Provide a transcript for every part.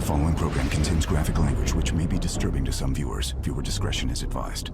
The following program contains graphic language which may be disturbing to some viewers. Viewer discretion is advised.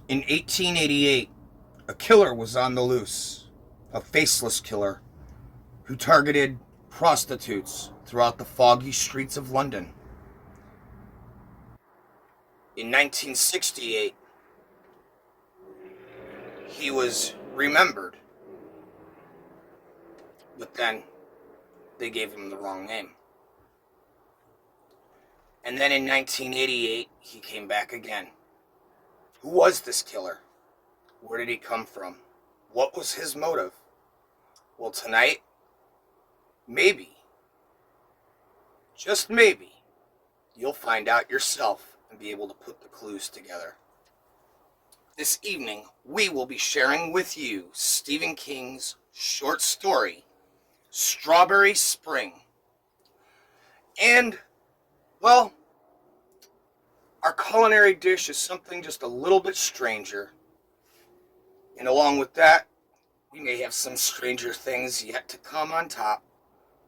In 1888, a killer was on the loose, a faceless killer who targeted prostitutes throughout the foggy streets of London. In 1968, he was remembered, but then they gave him the wrong name. And then in 1988, he came back again. Who was this killer? Where did he come from? What was his motive? Well, tonight, maybe, just maybe, you'll find out yourself and be able to put the clues together. This evening, we will be sharing with you Stephen King's short story, Strawberry Spring. And, well, our culinary dish is something just a little bit stranger. And along with that, we may have some stranger things yet to come on top.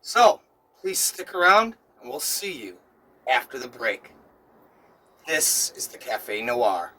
So, please stick around and we'll see you after the break. This is the Café Noir.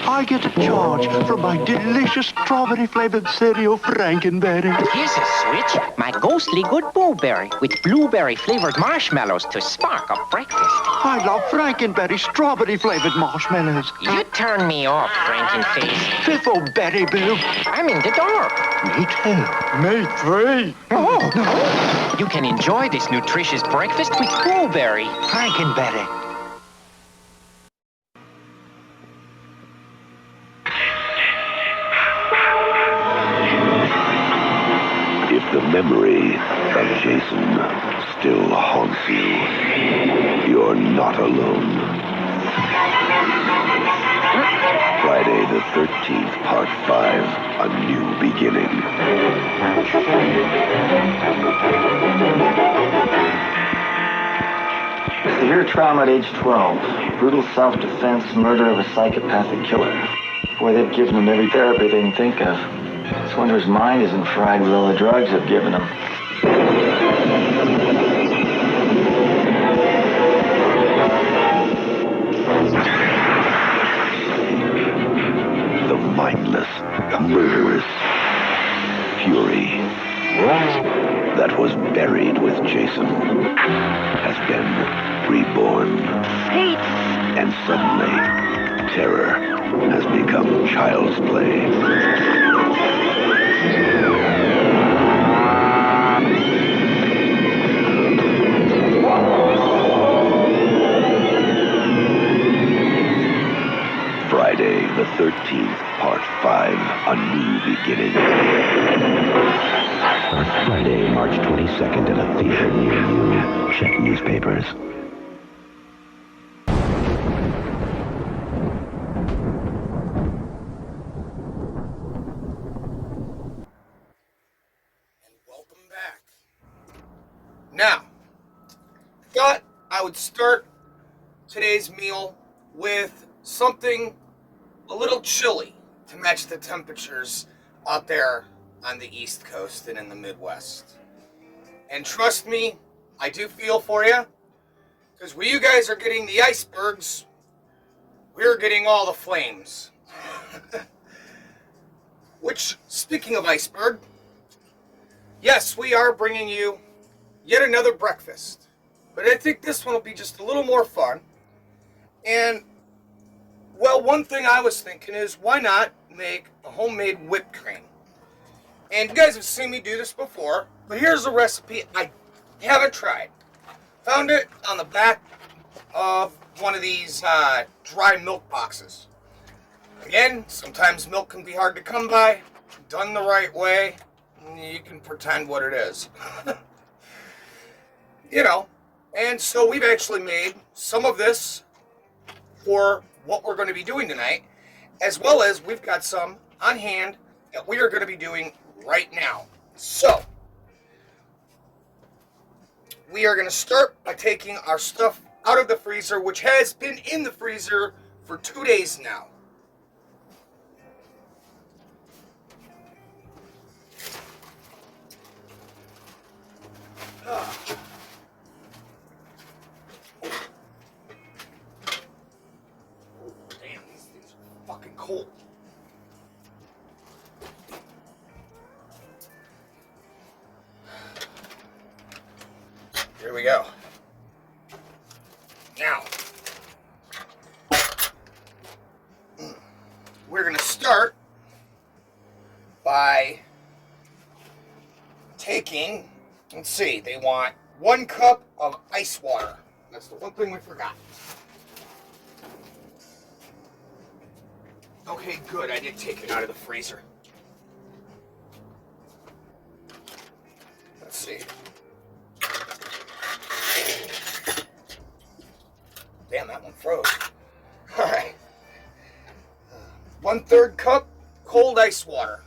I get a charge for my delicious strawberry-flavored cereal, Frankenberry. Here's a switch. My ghostly good blueberry with blueberry-flavored marshmallows to spark up breakfast. I love Frankenberry strawberry-flavored marshmallows. You turn me off, Frankenface. Fiffleberry Boo. I'm in the dark. Me too. Me three. Oh, you can enjoy this nutritious breakfast with blueberry. Frankenberry. If the memory of Jason still haunts you, you're not alone. Friday the 13th, Part 5, A New Beginning. Severe trauma at age 12. Brutal self-defense, murder of a psychopathic killer. Boy, they've given him every therapy they can think of. Just wonder his mind isn't fried with all the drugs they've given him. The mindless, murderous fury that was buried with Jason has been reborn. Pete! And suddenly, terror has become child's play. Friday the 13th, Part 5, A New Beginning. Friday, March 22nd at a theater near you. Check newspapers. Welcome back. Now, I thought I would start today's meal with something a little chilly to match the temperatures out there on the East Coast and in the Midwest. And trust me, I do feel for you, because where you guys are getting the icebergs, we're getting all the flames. Which, speaking of iceberg, yes, we are bringing you yet another breakfast. But I think this one will be just a little more fun. And, well, one thing I was thinking is, why not make a homemade whipped cream? And you guys have seen me do this before, but here's a recipe I haven't tried. Found it on the back of one of these dry milk boxes. Again, sometimes milk can be hard to come by. Done the right way, you can pretend what it is. You know, and so we've actually made some of this for what we're going to be doing tonight, as well as we've got some on hand that we are going to be doing right now. So, we are going to start by taking our stuff out of the freezer, which has been in the freezer for 2 days now. Damn, these things are fucking cold. Here we go. Now, we're going to start by taking, let's see, they want 1 cup of ice water. That's the one thing we forgot. Okay, good, I did take it out of the freezer. Let's see. Damn, that one froze. Alright. 1/3 cup cold ice water.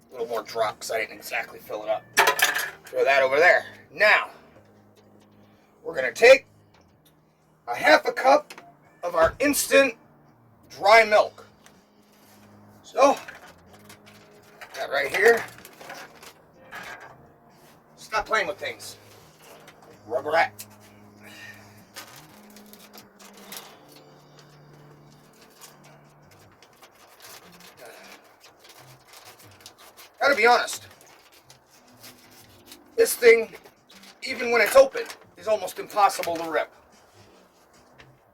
A little more drop because I didn't exactly fill it up. Throw that over there. Now, we're going to take a 1/2 cup of our instant dry milk. So, that right here. Stop playing with things. Rubber rat. Gotta be honest. This thing, even when it's open, is almost impossible to rip.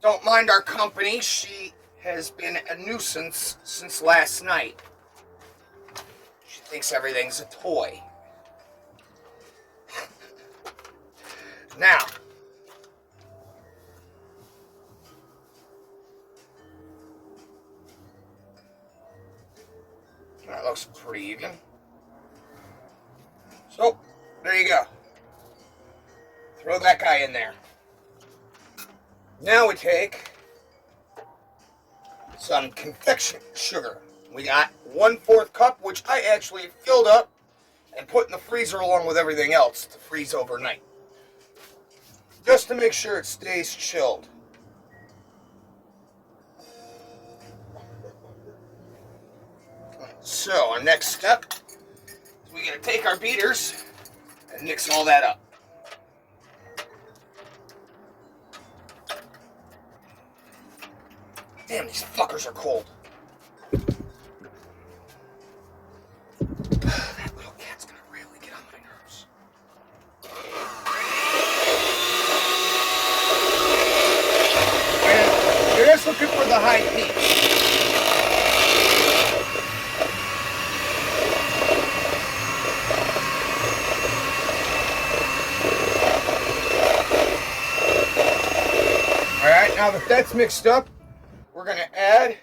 Don't mind our company. She has been a nuisance since last night. She thinks everything's a toy. Now, that looks pretty even. So, there you go. Throw that guy in there. Now we take some confection sugar. We got 1/4 cup, which I actually filled up and put in the freezer along with everything else to freeze overnight. Just to make sure it stays chilled. So, our next step is we gotta take our beaters and mix all that up. Damn, these fuckers are cold. That little cat's gonna really get on my nerves. And you're just looking for the high heat. Alright, now that that's mixed up, we're going to add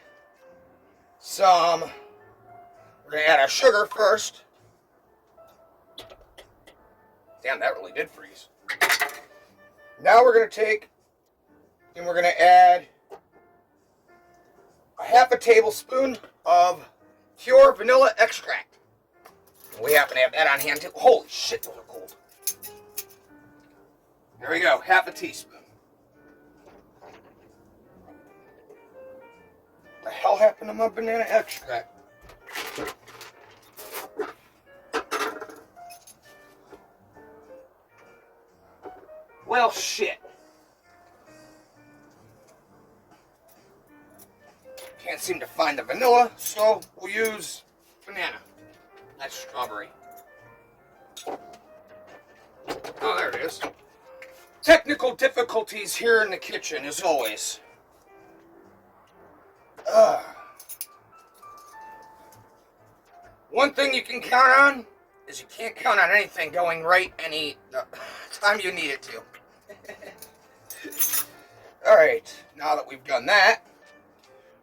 our sugar first. Damn, that really did freeze. Now we're going to take and we're going to add a 1/2 tablespoon of pure vanilla extract. We happen to have that on hand too. Holy shit, those are cold. There we go, 1/2 teaspoon. What the hell happened to my banana extract? Well, shit. Can't seem to find the vanilla, so we'll use banana. That's strawberry. Oh, there it is. Technical difficulties here in the kitchen, as always. one thing you can count on is you can't count on anything going right any time you need it to. Alright, now that we've done that,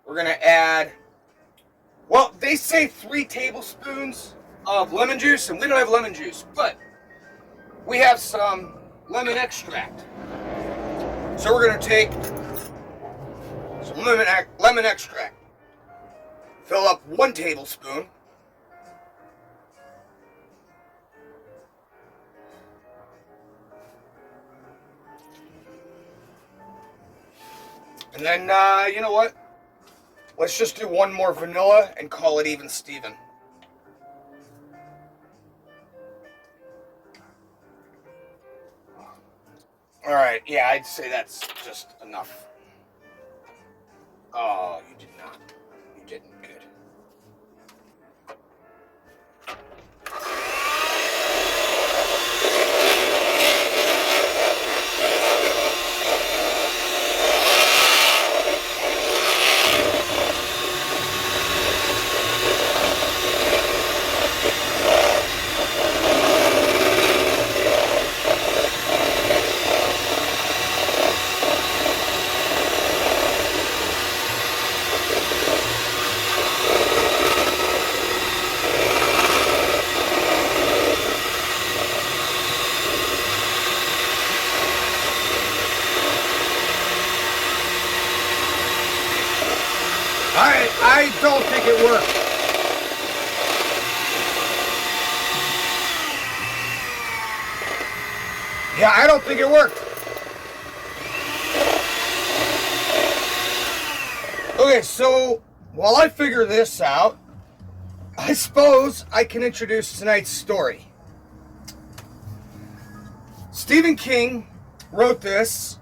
we're going to add, well, they say 3 tablespoons of lemon juice, and we don't have lemon juice, but we have some lemon extract. So we're going to take some lemon extract, fill up 1 tablespoon, and then, you know what? Let's just do 1 more vanilla and call it even Steven. Alright, yeah, I'd say that's just enough. Oh, you did not. You didn't. Good. I don't think it worked. Yeah, I don't think it worked. Okay, so while I figure this out, I suppose I can introduce tonight's story. Stephen King wrote this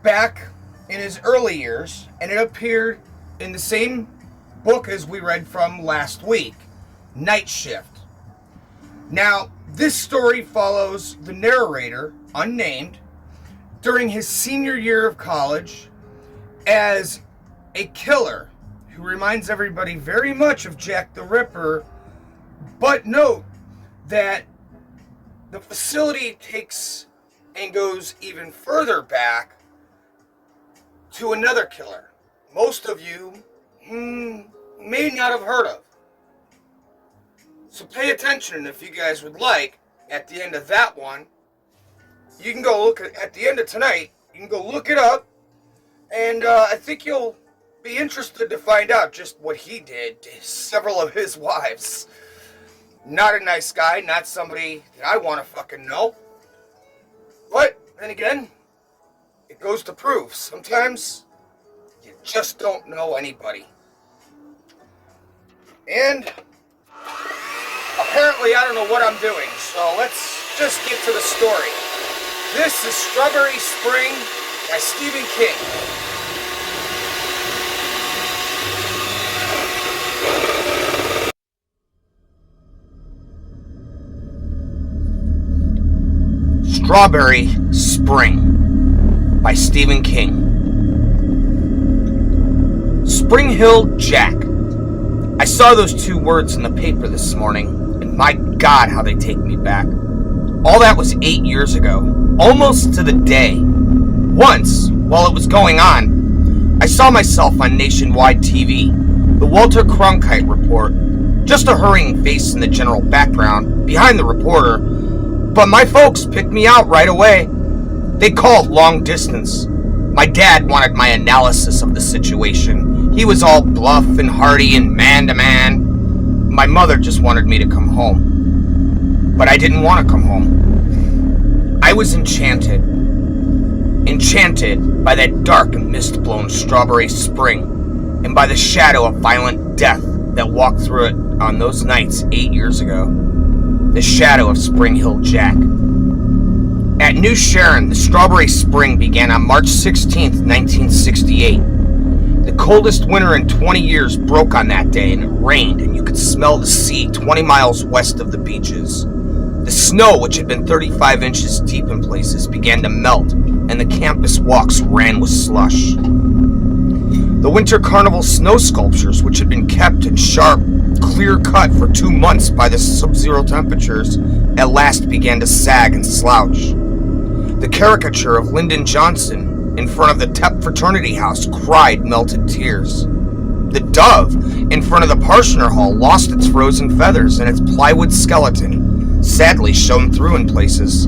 back in his early years, and it appeared in the same book as we read from last week, Night Shift. Now, this story follows the narrator, unnamed, during his senior year of college as a killer who reminds everybody very much of Jack the Ripper, but note that the facility takes and goes even further back to another killer most of you may not have heard of. So pay attention if you guys would like. At the end of that one, you can go look at the end of tonight, you can go look it up, and I think you'll be interested to find out just what he did to several of his wives. Not a nice guy, not somebody that I want to fucking know. But then again, it goes to prove sometimes you just don't know anybody. And apparently I don't know what I'm doing, so let's just get to the story. This is Strawberry Spring by Stephen King. Strawberry Spring by Stephen King. Spring Hill Jack. I saw those 2 words in the paper this morning, and my God, how they take me back. All that was 8 years ago, almost to the day. Once, while it was going on, I saw myself on nationwide TV, the Walter Cronkite Report, just a hurrying face in the general background, behind the reporter, but my folks picked me out right away. They called long distance. My dad wanted my analysis of the situation. He was all bluff and hearty and man-to-man. My mother just wanted me to come home. But I didn't want to come home. I was enchanted. Enchanted by that dark and mist-blown strawberry spring, and by the shadow of violent death that walked through it on those nights 8 years ago. The shadow of Spring Hill Jack. At New Sharon, the Strawberry Spring began on March 16th, 1968. The coldest winter in 20 years broke on that day, and it rained, and you could smell the sea 20 miles west of the beaches. The snow, which had been 35 inches deep in places, began to melt, and the campus walks ran with slush. The Winter Carnival snow sculptures, which had been kept in sharp, clear cut for 2 months by the sub-zero temperatures, at last began to sag and slouch. The caricature of Lyndon Johnson in front of the Tep fraternity house cried melted tears. The dove in front of the Parshner Hall lost its frozen feathers, and its plywood skeleton sadly shone through in places.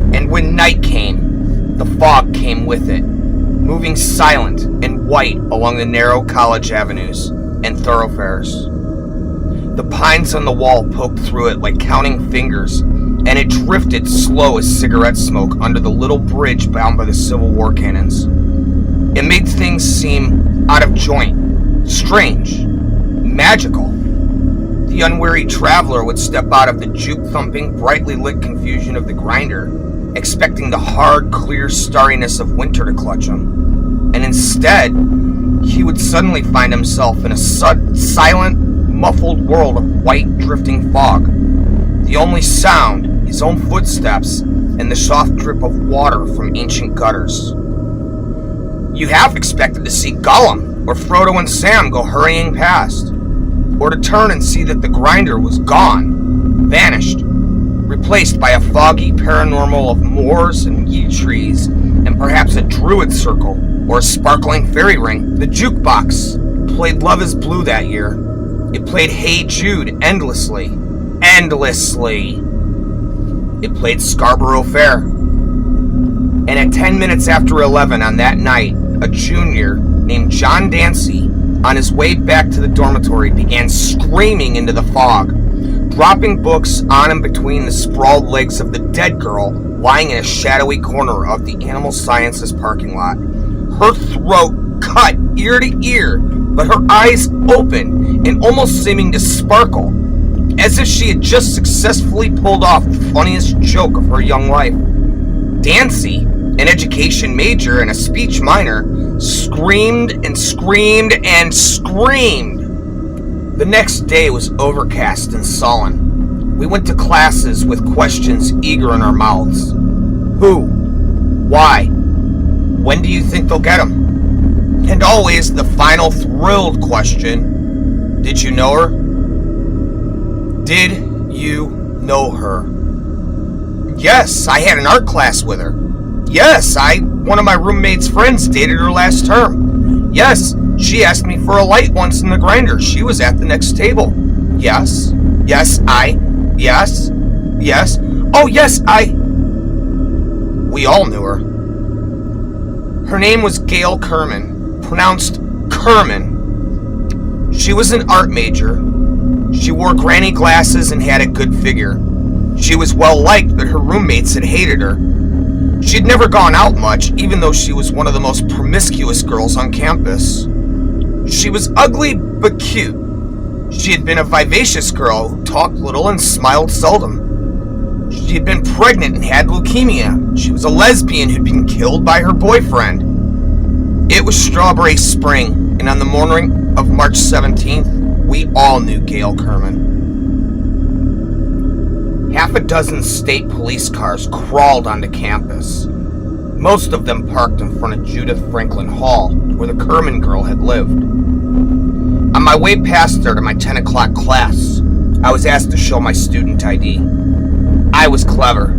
And when night came, the fog came with it, moving silent and white along the narrow college avenues and thoroughfares. The pines on the wall poked through it like counting fingers, and it drifted slow as cigarette smoke under the little bridge bound by the Civil War cannons. It made things seem out of joint, strange, magical. The unwary traveler would step out of the juke-thumping, brightly lit confusion of the grinder, expecting the hard, clear starriness of winter to clutch him. And instead, he would suddenly find himself in a silent, muffled world of white, drifting fog. The only sound, his own footsteps, and the soft drip of water from ancient gutters. You half expected to see Gollum or Frodo and Sam go hurrying past, or to turn and see that the grinder was gone, vanished, replaced by a foggy paranormal of moors and yew trees, and perhaps a druid circle or a sparkling fairy ring. The jukebox played Love Is Blue that year. It played Hey Jude endlessly. It played Scarborough Fair. And at 10 minutes after 11 on that night, a junior named John Dancy, on his way back to the dormitory, began screaming into the fog, dropping books on and between the sprawled legs of the dead girl lying in a shadowy corner of the Animal Sciences parking lot. Her throat cut ear to ear, but her eyes open and almost seeming to sparkle, as if she had just successfully pulled off the funniest joke of her young life. Dancy, an education major and a speech minor, screamed and screamed and screamed. The next day was overcast and sullen. We went to classes with questions eager in our mouths. Who? Why? When do you think they'll get them? And always the final thrilled question, did you know her? Did you know her? Yes, I had an art class with her. Yes, one of my roommate's friends dated her last term. Yes, she asked me for a light once in the grinder. She was at the next table. Yes. Oh, yes, We all knew her. Her name was Gail Kerman, pronounced Kerman. She was an art major. She wore granny glasses and had a good figure. She was well liked, but her roommates had hated her. She'd never gone out much, even though she was one of the most promiscuous girls on campus. She was ugly but cute. She had been a vivacious girl who talked little and smiled seldom. She had been pregnant and had leukemia. She was a lesbian who'd been killed by her boyfriend. It was Strawberry Spring, and on the morning of March 17th, we all knew Gail Kerman. Half a dozen state police cars crawled onto campus. Most of them parked in front of Judith Franklin Hall, where the Kerman girl had lived. On my way past her to my 10 o'clock class, I was asked to show my student ID. I was clever.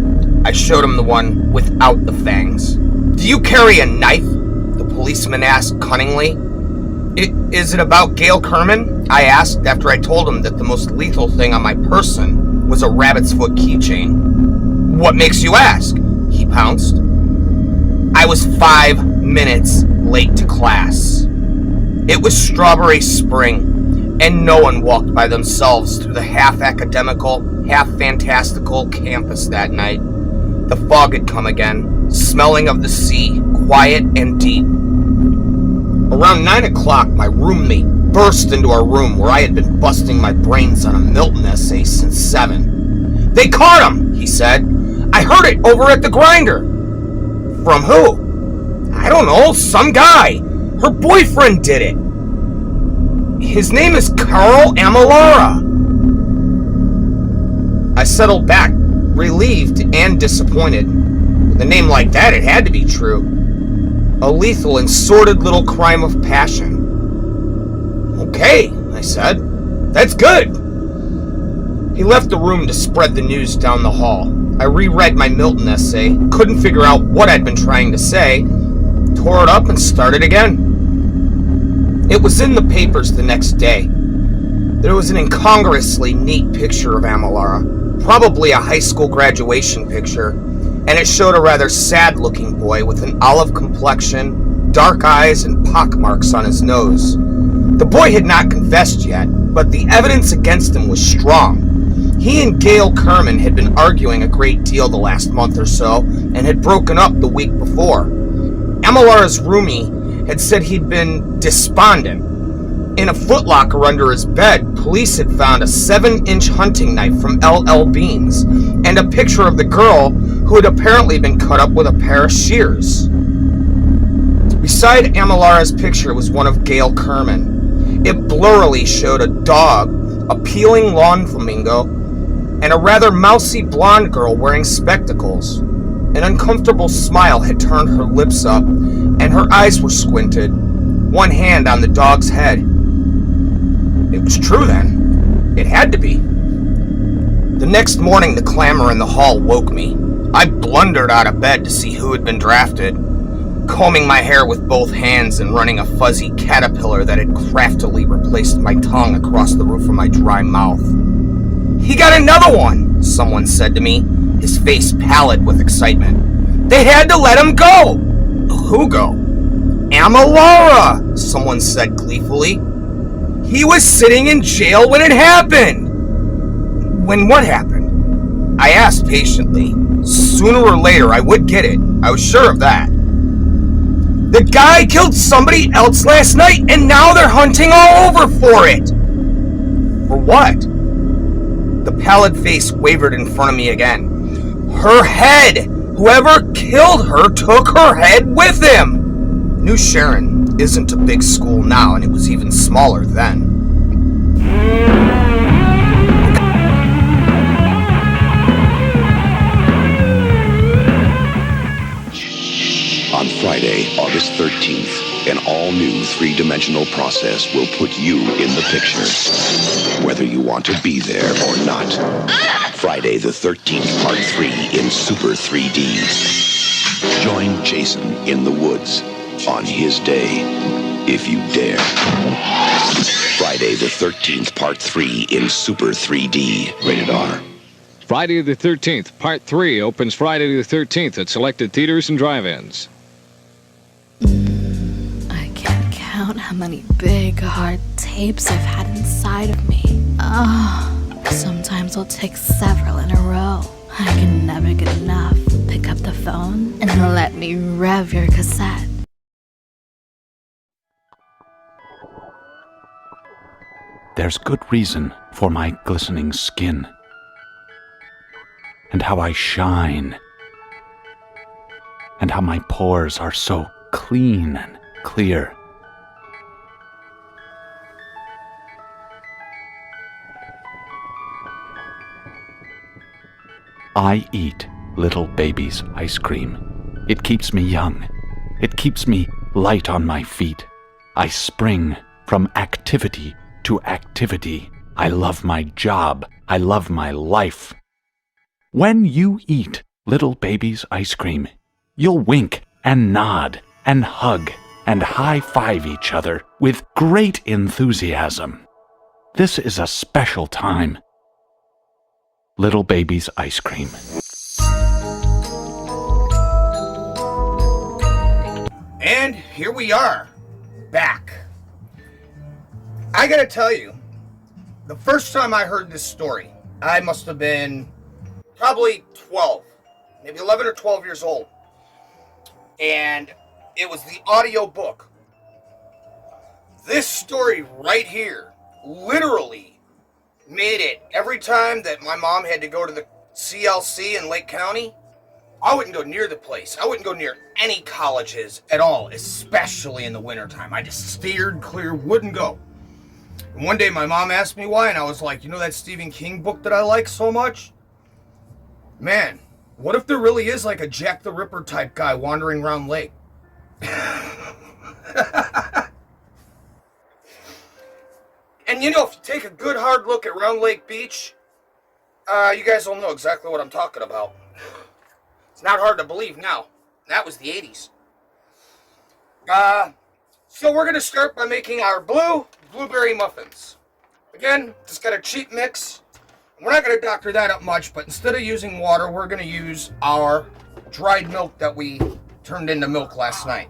I showed him the one without the fangs. Do you carry a knife? The policeman asked cunningly. Is it about Gail Kerman? I asked after I told him that the most lethal thing on my person was a rabbit's foot keychain. What makes you ask? He pounced. I was 5 minutes late to class. It was Strawberry Spring, and no one walked by themselves through the half-academical, half-fantastical campus that night. The fog had come again, smelling of the sea, quiet and deep. Around 9 o'clock, my roommate burst into our room where I had been busting my brains on a Milton essay since 7. They caught him, he said. I heard it over at the grinder. From who? I don't know, some guy. Her boyfriend did it. His name is Carl Amalara. I settled back, relieved and disappointed. With a name like that, it had to be true. A lethal and sordid little crime of passion. Okay, I said. That's good. He left the room to spread the news down the hall. I reread my Milton essay, couldn't figure out what I'd been trying to say, tore it up and started again. It was in the papers the next day. There was an incongruously neat picture of Amalara, probably a high school graduation picture, and it showed a rather sad-looking boy with an olive complexion, dark eyes, and pockmarks on his nose. The boy had not confessed yet, but the evidence against him was strong. He and Gail Kerman had been arguing a great deal the last month or so, and had broken up the week before. Amalara's roomie had said he'd been despondent. In a footlocker under his bed, police had found a 7-inch hunting knife from L.L. Bean's, and a picture of the girl who had apparently been cut up with a pair of shears. Beside Amalara's picture was one of Gail Kerman. It blurrily showed a dog, a peeling lawn flamingo, and a rather mousy blonde girl wearing spectacles. An uncomfortable smile had turned her lips up, and her eyes were squinted, one hand on the dog's head. It was true then. It had to be. The next morning, the clamor in the hall woke me. I blundered out of bed to see who had been drafted, combing my hair with both hands and running a fuzzy caterpillar that had craftily replaced my tongue across the roof of my dry mouth. "He got another one," someone said to me, his face pallid with excitement. "They had to let him go." "Who go?" "Amalara," someone said gleefully. "He was sitting in jail when it happened." "When what happened?" I asked patiently. Sooner or later I would get it. I was sure of that. "The guy killed somebody else last night, and now they're hunting all over for it." "For what?" The pallid face wavered in front of me again. "Her head! Whoever killed her took her head with him!" New Sharon isn't a big school now, and it was even smaller then. On Friday, August 13th, an all-new three-dimensional process will put you in the picture, whether you want to be there or not. Friday the 13th, Part 3 in Super 3D. Join Jason in the woods on his day, if you dare. Friday the 13th, Part 3 in Super 3D. Rated R. Friday the 13th, Part 3 opens Friday the 13th at selected theaters and drive-ins. I can't count how many big, hard tapes I've had inside of me. Sometimes I'll take several in a row. I can never get enough. Pick up the phone and let me rev your cassette. There's good reason for my glistening skin, and how I shine, and how my pores are so clean and clear. I eat little baby's ice cream. It keeps me young. It keeps me light on my feet. I spring from activity to activity. I love my job. I love my life. When you eat little baby's ice cream, you'll wink and nod and hug and high-five each other with great enthusiasm. This is a special time. Little baby's ice cream. And here we are, back. I gotta tell you, the first time I heard this story, I must have been probably 12, maybe 11 or 12 years old. And it was the audio book. This story right here literally made it every time that my mom had to go to the CLC in Lake County. I wouldn't go near the place. I wouldn't go near any colleges at all, especially in the wintertime. I just steered clear, wouldn't go. And one day my mom asked me why, and I was like, you know that Stephen King book that I like so much? Man, what if there really is like a Jack the Ripper type guy wandering around Lake? And you know, if you take a good hard look at Round Lake Beach, you guys will know exactly what I'm talking about. It's not hard to believe now. That was the 80s. So we're going to start by making our blueberry muffins. Again, just got a cheap mix. We're not going to doctor that up much, but instead of using water, we're going to use our dried milk that we turned into milk last night.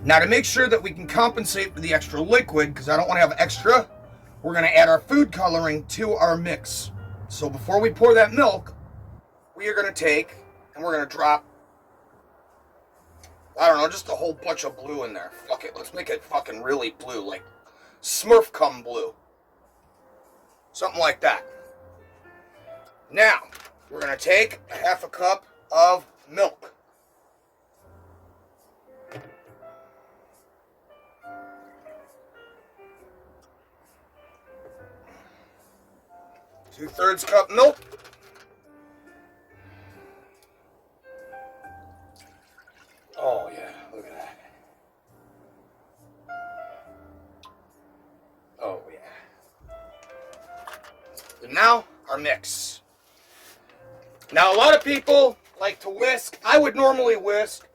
Now, to make sure that we can compensate for the extra liquid, because I don't want to have extra, we're going to add our food coloring to our mix. So before we pour that milk, we are going to take and we're going to drop, I don't know, just a whole bunch of blue in there. Fuck it, let's make it fucking really blue, like Smurf cum blue. Something like that. Now, we're going to take a half a cup of milk. Two-thirds cup milk. Oh yeah, look at that. Oh yeah. And now, our mix. Now, a lot of people like to whisk. I would normally whisk,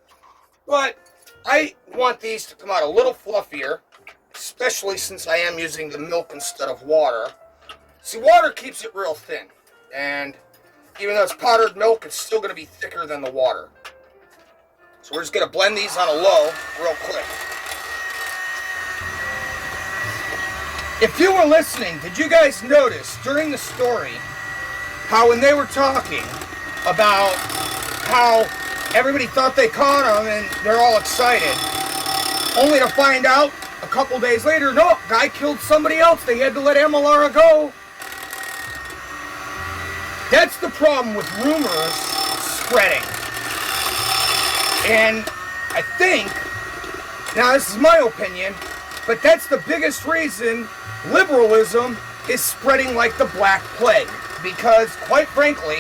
but I want these to come out a little fluffier, especially since I am using the milk instead of water. See, water keeps it real thin, and even though it's powdered milk, it's still going to be thicker than the water. So we're just going to blend these on a low real quick. If you were listening, did you guys notice during the story how when they were talking about how everybody thought they caught them and they're all excited, only to find out a couple days later, no, guy killed somebody else, they had to let Amalara go. That's the problem with rumors spreading. And I think, now this is my opinion, but that's the biggest reason liberalism is spreading like the Black Plague. Because, quite frankly,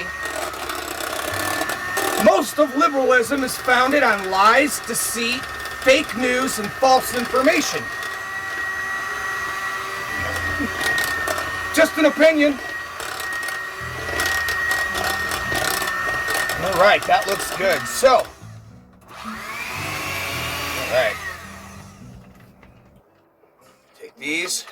most of liberalism is founded on lies, deceit, fake news, and false information. Just an opinion. Alright, that looks good. So, alright. Take these.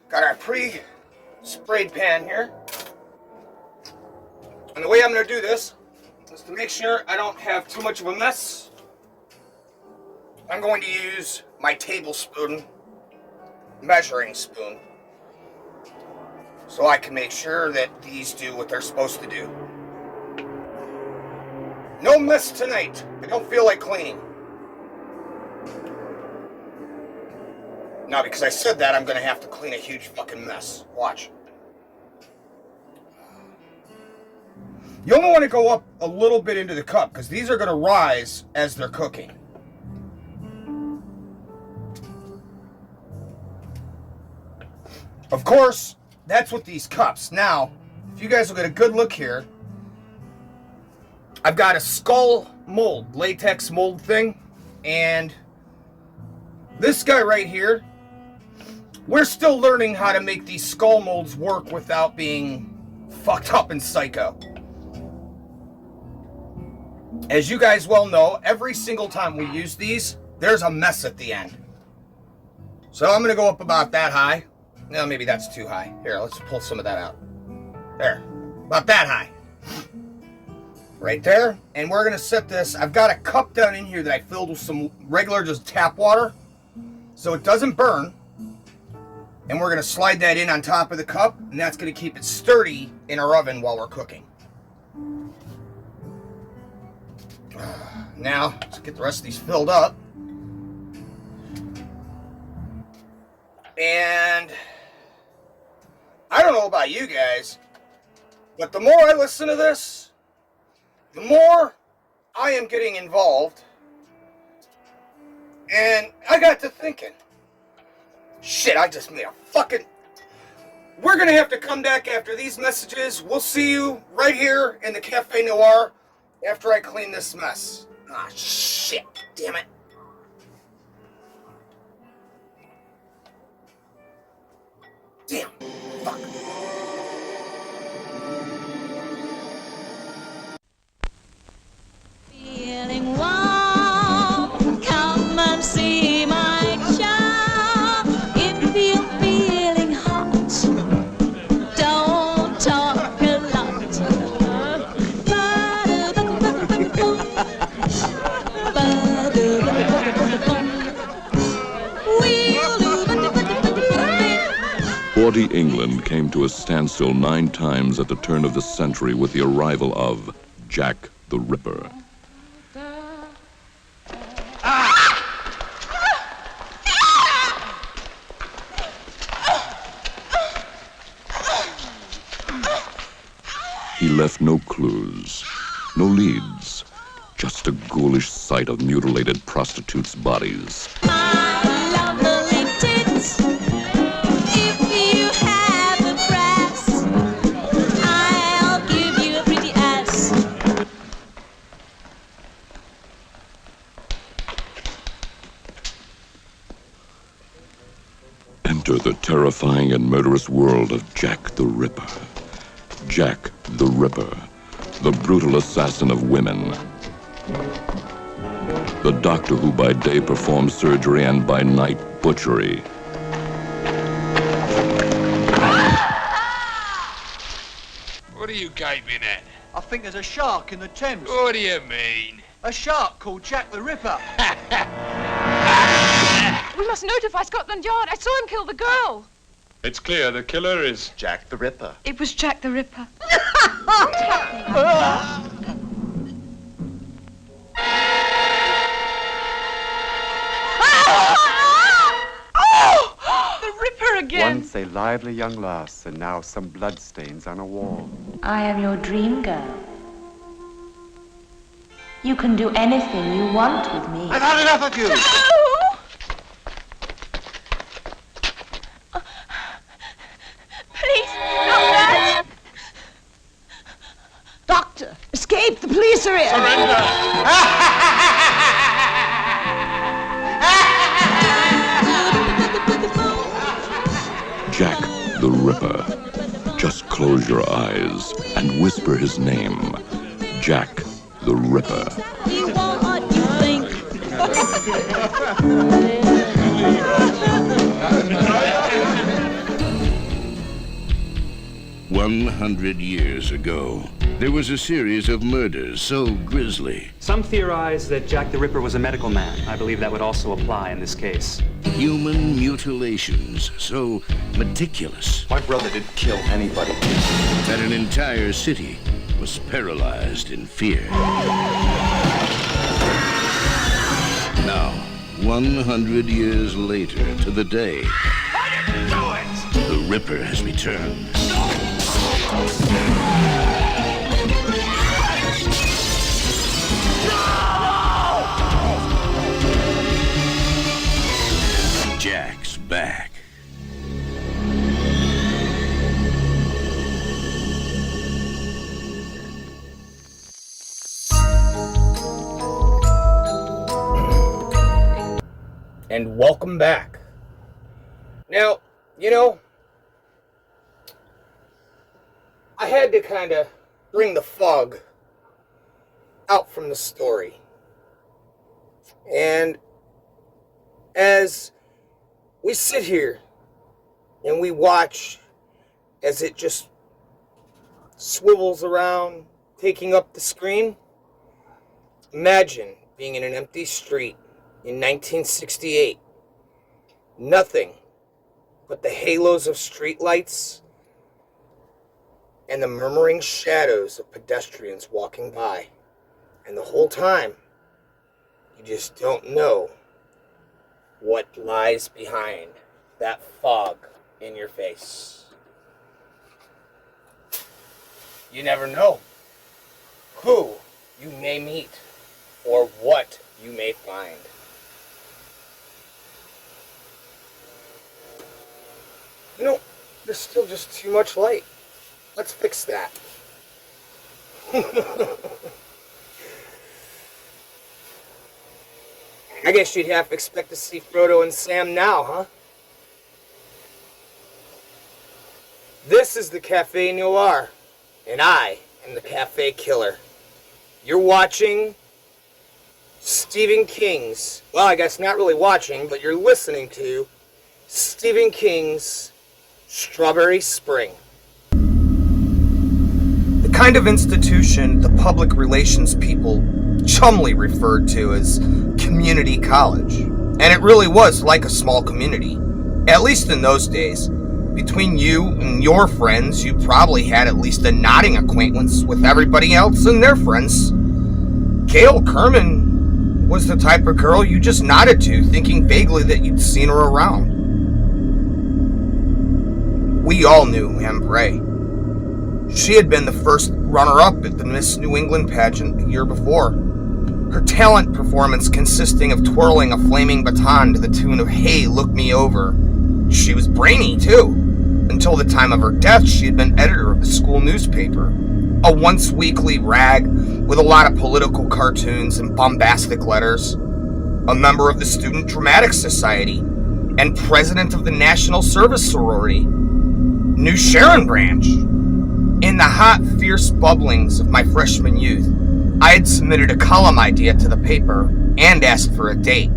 Got our pre-sprayed pan here. And the way I'm going to do this is to make sure I don't have too much of a mess. I'm going to use my tablespoon measuring spoon so I can make sure that these do what they're supposed to do. No mess tonight. I don't feel like cleaning. Now, because I said that, I'm going to have to clean a huge fucking mess. Watch. You only want to go up a little bit into the cup, because these are going to rise as they're cooking. Of course, that's with these cups. Now, if you guys will get a good look here, I've got a skull mold, latex mold thing, and this guy right here, we're still learning how to make these skull molds work without being fucked up and psycho. As you guys well know, every single time we use these, there's a mess at the end. So I'm going to go up about that high. No, maybe that's too high. Here, let's pull some of that out. There, about that high. Right there. And we're going to set this. I've got a cup down in here that I filled with some regular just tap water, so it doesn't burn. And we're going to slide that in on top of the cup, and that's going to keep it sturdy in our oven while we're cooking. Now, let's get the rest of these filled up. And I don't know about you guys, but the more I listen to this, the more I am getting involved. And I got to thinking, shit, I just made a fucking... we're going to have to come back after these messages. We'll see you right here in the Café Noir after I clean this mess. Ah, shit. Damn it. Damn. Fuck. Feeling warm, come and see my charm. If you're feeling hot, don't talk a lot. Sporty England came to a standstill 9 times at the turn of the century with the arrival of Jack the Ripper. He left no clues, no leads, just a ghoulish sight of mutilated prostitutes' bodies. Enter the terrifying and murderous world of Jack the Ripper. Jack the Ripper, the brutal assassin of women. The doctor who by day performs surgery and by night butchery. What are you gaping at? I think there's a shark in the Thames. What do you mean? A shark called Jack the Ripper. We must notify Scotland Yard. I saw him kill the girl. It's clear the killer is Jack the Ripper. It was Jack the Ripper. The Ripper again. Once a lively young lass, and now some bloodstains on a wall. I am your dream girl. You can do anything you want with me. I've had enough of you. Please, not that. Doctor, escape! The police are here! Jack the Ripper. Just close your eyes and whisper his name. Jack the Ripper. You want what you think. 100 years ago, there was a series of murders so grisly. Some theorize that Jack the Ripper was a medical man. I believe that would also apply in this case. Human mutilations so meticulous. My brother didn't kill anybody. That an entire city was paralyzed in fear. Now, 100 years later to the day, the Ripper has returned. Jack's back. And welcome back. Now, you know, I had to kind of bring the fog out from the story. And as we sit here and we watch as it just swivels around, taking up the screen, imagine being in an empty street in 1968. Nothing but the halos of streetlights and the murmuring shadows of pedestrians walking by. And the whole time, you just don't know what lies behind that fog in your face. You never know who you may meet or what you may find. You know, There's still just too much light. Let's fix that. I guess you'd have to expect to see Frodo and Sam now, huh? This is the Café Noir, and I am the Café Killer. You're watching Stephen King's, well, I guess not really watching, but you're listening to Stephen King's Strawberry Spring. The kind of institution the public relations people chumly referred to as community college. And it really was like a small community, at least in those days. Between you and your friends, you probably had at least a nodding acquaintance with everybody else and their friends. Gail Kerman was the type of girl you just nodded to, thinking vaguely that you'd seen her around. We all knew Anne Bray. She had been the first runner-up at the Miss New England pageant the year before. Her talent performance consisting of twirling a flaming baton to the tune of "Hey, Look Me Over." She was brainy, too. Until the time of her death, she had been editor of the school newspaper, a once-weekly rag with a lot of political cartoons and bombastic letters, a member of the Student Dramatic Society, and president of the National Service Sorority, New Sharon Branch. In the hot, fierce bubblings of my freshman youth, I had submitted a column idea to the paper and asked for a date.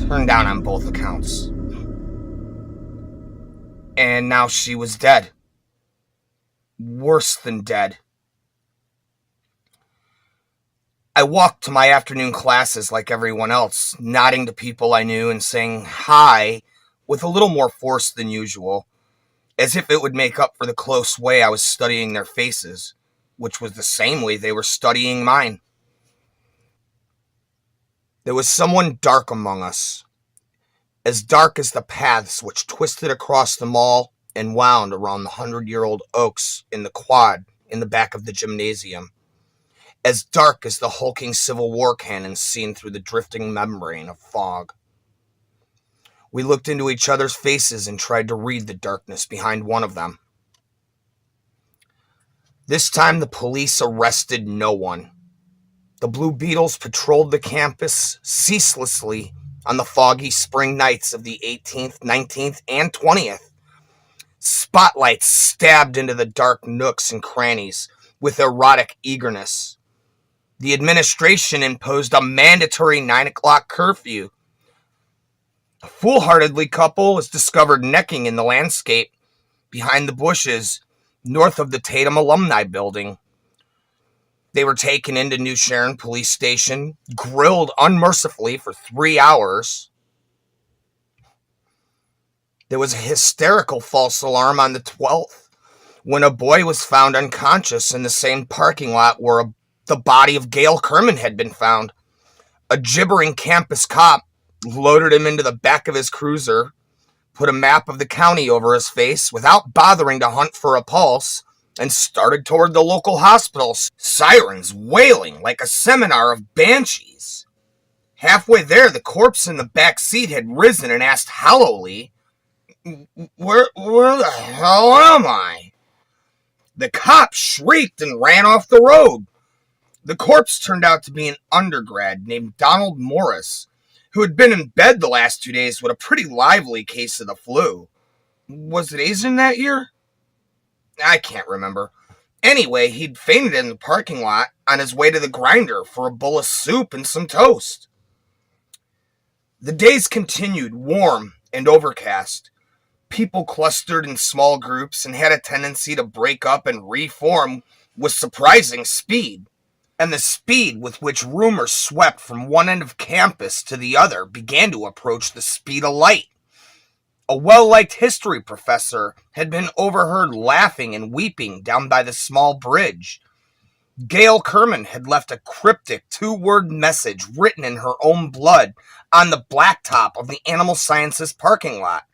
Turned down on both accounts. And now she was dead. Worse than dead. I walked to my afternoon classes like everyone else, nodding to people I knew and saying hi with a little more force than usual, as if it would make up for the close way I was studying their faces, which was the same way they were studying mine. There was someone dark among us, as dark as the paths which twisted across the mall and wound around the 100-year-old oaks in the quad in the back of the gymnasium, as dark as the hulking Civil War cannons seen through the drifting membrane of fog. We looked into each other's faces and tried to read the darkness behind one of them. This time the police arrested no one. The Blue Beetles patrolled the campus ceaselessly on the foggy spring nights of the 18th, 19th, and 20th. Spotlights stabbed into the dark nooks and crannies with erotic eagerness. The administration imposed a mandatory 9 o'clock curfew. A foolhardily couple was discovered necking in the landscape behind the bushes north of the Tatum Alumni Building. They were taken into New Sharon Police Station, grilled unmercifully for 3 hours. There was a hysterical false alarm on the 12th when a boy was found unconscious in the same parking lot where the body of Gail Kerman had been found. A gibbering campus cop loaded him into the back of his cruiser, put a map of the county over his face without bothering to hunt for a pulse, and started toward the local hospital, sirens wailing like a seminar of banshees. Halfway there, the corpse in the back seat had risen and asked hollowly, Where the hell am I? The cop shrieked and ran off the road. The corpse turned out to be an undergrad named Donald Morris, who had been in bed the last 2 days with a pretty lively case of the flu. Was it Asian that year? I can't remember. Anyway, he'd fainted in the parking lot on his way to the grinder for a bowl of soup and some toast. The days continued, warm and overcast. People clustered in small groups and had a tendency to break up and reform with surprising speed. And the speed with which rumors swept from one end of campus to the other began to approach the speed of light. A well-liked history professor had been overheard laughing and weeping down by the small bridge. Gail Kerman had left a cryptic 2-word message written in her own blood on the blacktop of the Animal Sciences parking lot.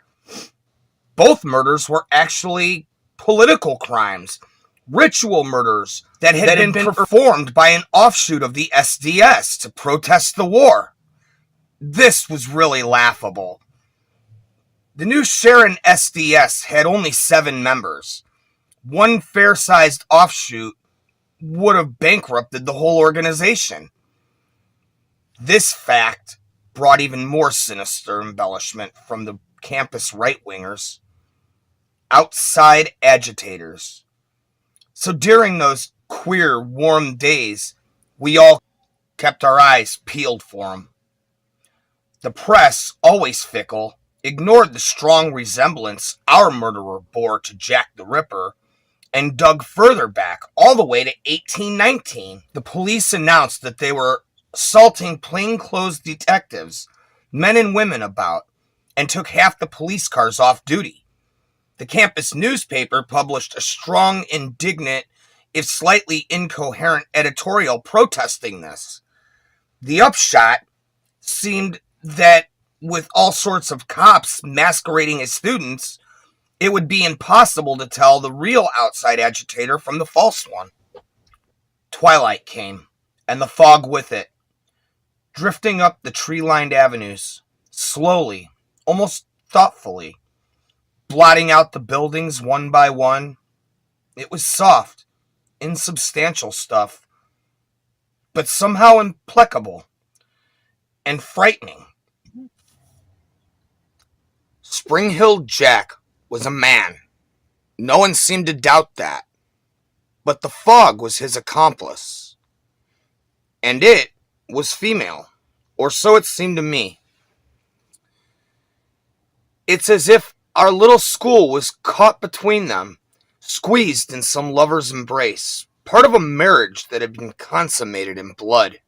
Both murders were actually political crimes, ritual murders that had been performed by an offshoot of the SDS to protest the war. This was really laughable. The new Sharon SDS had only 7 members. One fair-sized offshoot would have bankrupted the whole organization. This fact brought even more sinister embellishment from the campus right-wingers. Outside agitators. So during those queer, warm days, we all kept our eyes peeled for them. The press, always fickle, ignored the strong resemblance our murderer bore to Jack the Ripper and dug further back, all the way to 1819. The police announced that they were assaulting plainclothes detectives, men and women about, and took half the police cars off duty. The campus newspaper published a strong, indignant, if slightly incoherent editorial protesting this. The upshot seemed that with all sorts of cops masquerading as students, it would be impossible to tell the real outside agitator from the false one. Twilight came, and the fog with it, drifting up the tree-lined avenues, slowly, almost thoughtfully, blotting out the buildings one by one. It was soft, insubstantial stuff, but somehow implacable and frightening. Spring Hill Jack was a man. No one seemed to doubt that. But the fog was his accomplice. And it was female, or so it seemed to me. It's as if our little school was caught between them, squeezed in some lover's embrace, part of a marriage that had been consummated in blood.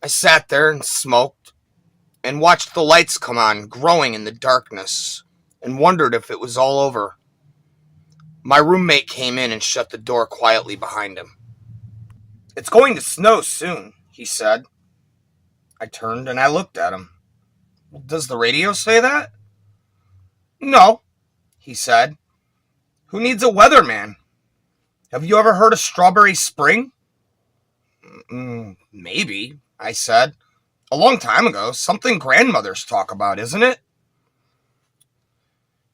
I sat there and smoked, and watched the lights come on, growing in the darkness, and wondered if it was all over. My roommate came in and shut the door quietly behind him. "It's going to snow soon," he said. I turned and I looked at him. "Does the radio say that?" "No," he said. "Who needs a weatherman? Have you ever heard of Strawberry Spring?" Maybe, I said. "A long time ago. Something grandmothers talk about, isn't it?"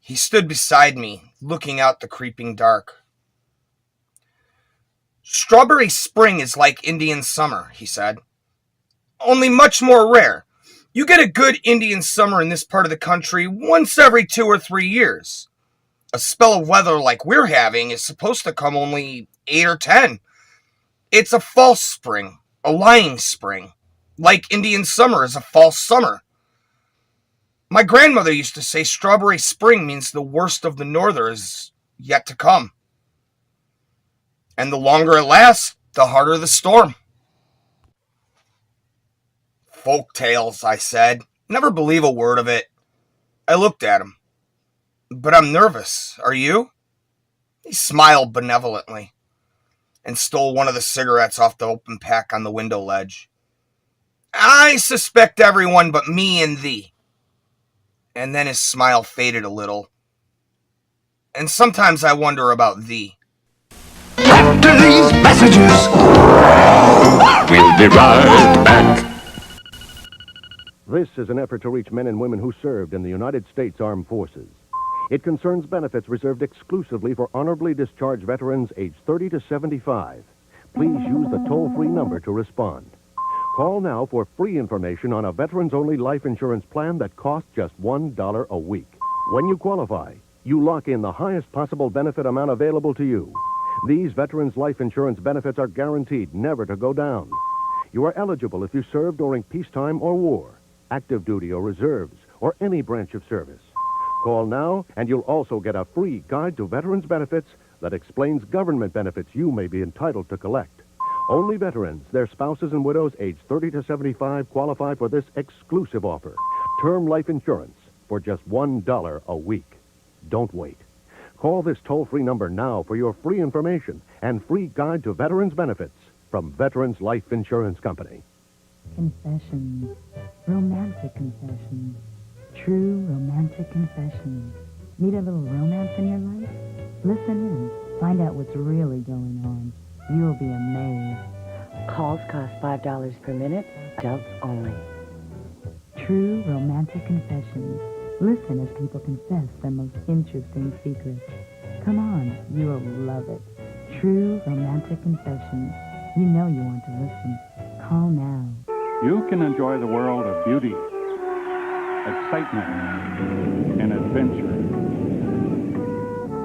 He stood beside me, looking out the creeping dark. "Strawberry Spring is like Indian summer," he said. "Only much more rare. You get a good Indian summer in this part of the country once every 2 or 3 years. A spell of weather like we're having is supposed to come only 8 or 10. It's a false spring, a lying spring, like Indian summer is a false summer. My grandmother used to say Strawberry Spring means the worst of the norther is yet to come. And the longer it lasts, the harder the storm." "Folk tales," I said. "Never believe a word of it." I looked at him. "But I'm nervous. Are you?" He smiled benevolently and stole one of the cigarettes off the open pack on the window ledge. "I suspect everyone but me and thee." And then his smile faded a little. "And sometimes I wonder about thee." After these messages, We'll be right back. This is an effort to reach men and women who served in the United States Armed Forces. It concerns benefits reserved exclusively for honorably discharged veterans aged 30 to 75. Please use the toll-free number to respond. Call now for free information on a veterans-only life insurance plan that costs just $1 a week. When you qualify, you lock in the highest possible benefit amount available to you. These veterans' life insurance benefits are guaranteed never to go down. You are eligible if you served during peacetime or war, active duty or reserves, or any branch of service. Call now, and you'll also get a free guide to veterans' benefits that explains government benefits you may be entitled to collect. Only veterans, their spouses, and widows aged 30 to 75 qualify for this exclusive offer. Term life insurance for just $1 a week. Don't wait. Call this toll-free number now for your free information and free guide to veterans' benefits from Veterans Life Insurance Company. Confessions. Romantic confessions. True romantic confessions. Need a little romance in your life? Listen in. Find out what's really going on. You'll be amazed. Calls cost $5 per minute. Adults only. True romantic confessions. Listen as people confess their most interesting secrets. Come on, you will love it. True romantic confessions. You know you want to listen. Call now. You can enjoy the world of beauty, excitement, and adventure.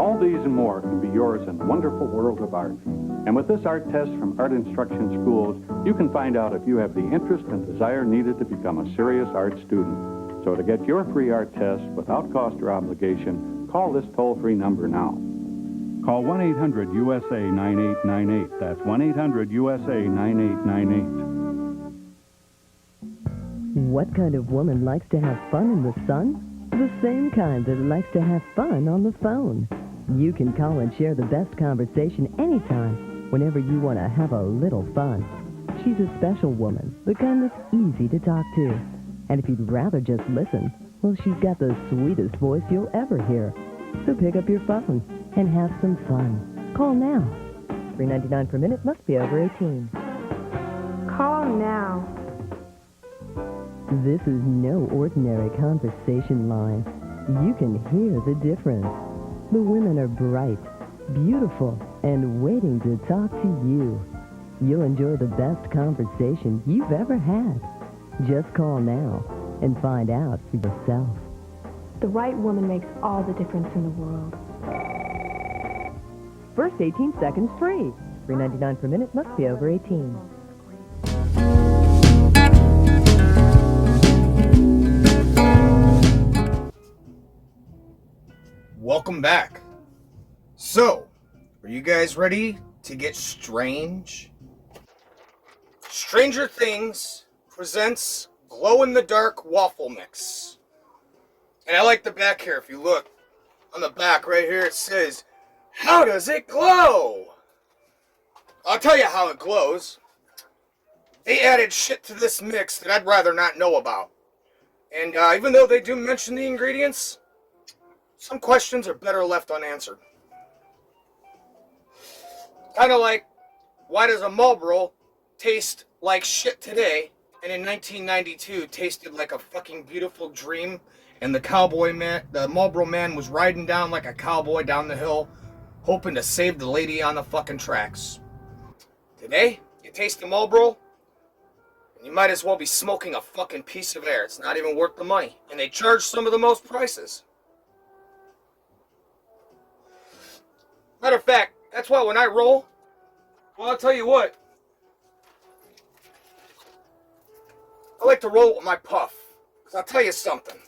All these and more can be yours in the wonderful world of art. And with this art test from Art Instruction Schools, you can find out if you have the interest and desire needed to become a serious art student. So to get your free art test without cost or obligation, call this toll-free number now. Call 1-800-USA-9898. That's 1-800-USA-9898. What kind of woman likes to have fun in the sun? The same kind that likes to have fun on the phone. You can call and share the best conversation anytime, whenever you want to have a little fun. She's a special woman, the kind that's easy to talk to. And if you'd rather just listen, well, she's got the sweetest voice you'll ever hear. So pick up your phone and have some fun. Call now. $3.99 per minute, must be over 18. Call now. This is no ordinary conversation line. You can hear the difference. The women are bright, beautiful, and waiting to talk to you. You'll enjoy the best conversation you've ever had. Just call now and find out for yourself. The right woman makes all the difference in the world. First 18 seconds free. $3.99 per minute, must be over 18. Welcome back. So, are you guys ready to get strange? Stranger Things presents glow-in-the-dark waffle mix. And I like the back here. If you look on the back right here, it says, "How does it glow?" I'll tell you how it glows. They added shit to this mix that I'd rather not know about. And even though they do mention the ingredients, some questions are better left unanswered. Kind of like, why does a Marlboro taste like shit today, and in 1992 tasted like a fucking beautiful dream, and the Marlboro man was riding down like a cowboy down the hill, hoping to save the lady on the fucking tracks. Today, you taste the Marlboro, and you might as well be smoking a fucking piece of air. It's not even worth the money, and they charge some of the most prices. Matter of fact, that's why when I roll, well, I'll tell you what, I like to roll with my puff. Because I'll tell you something.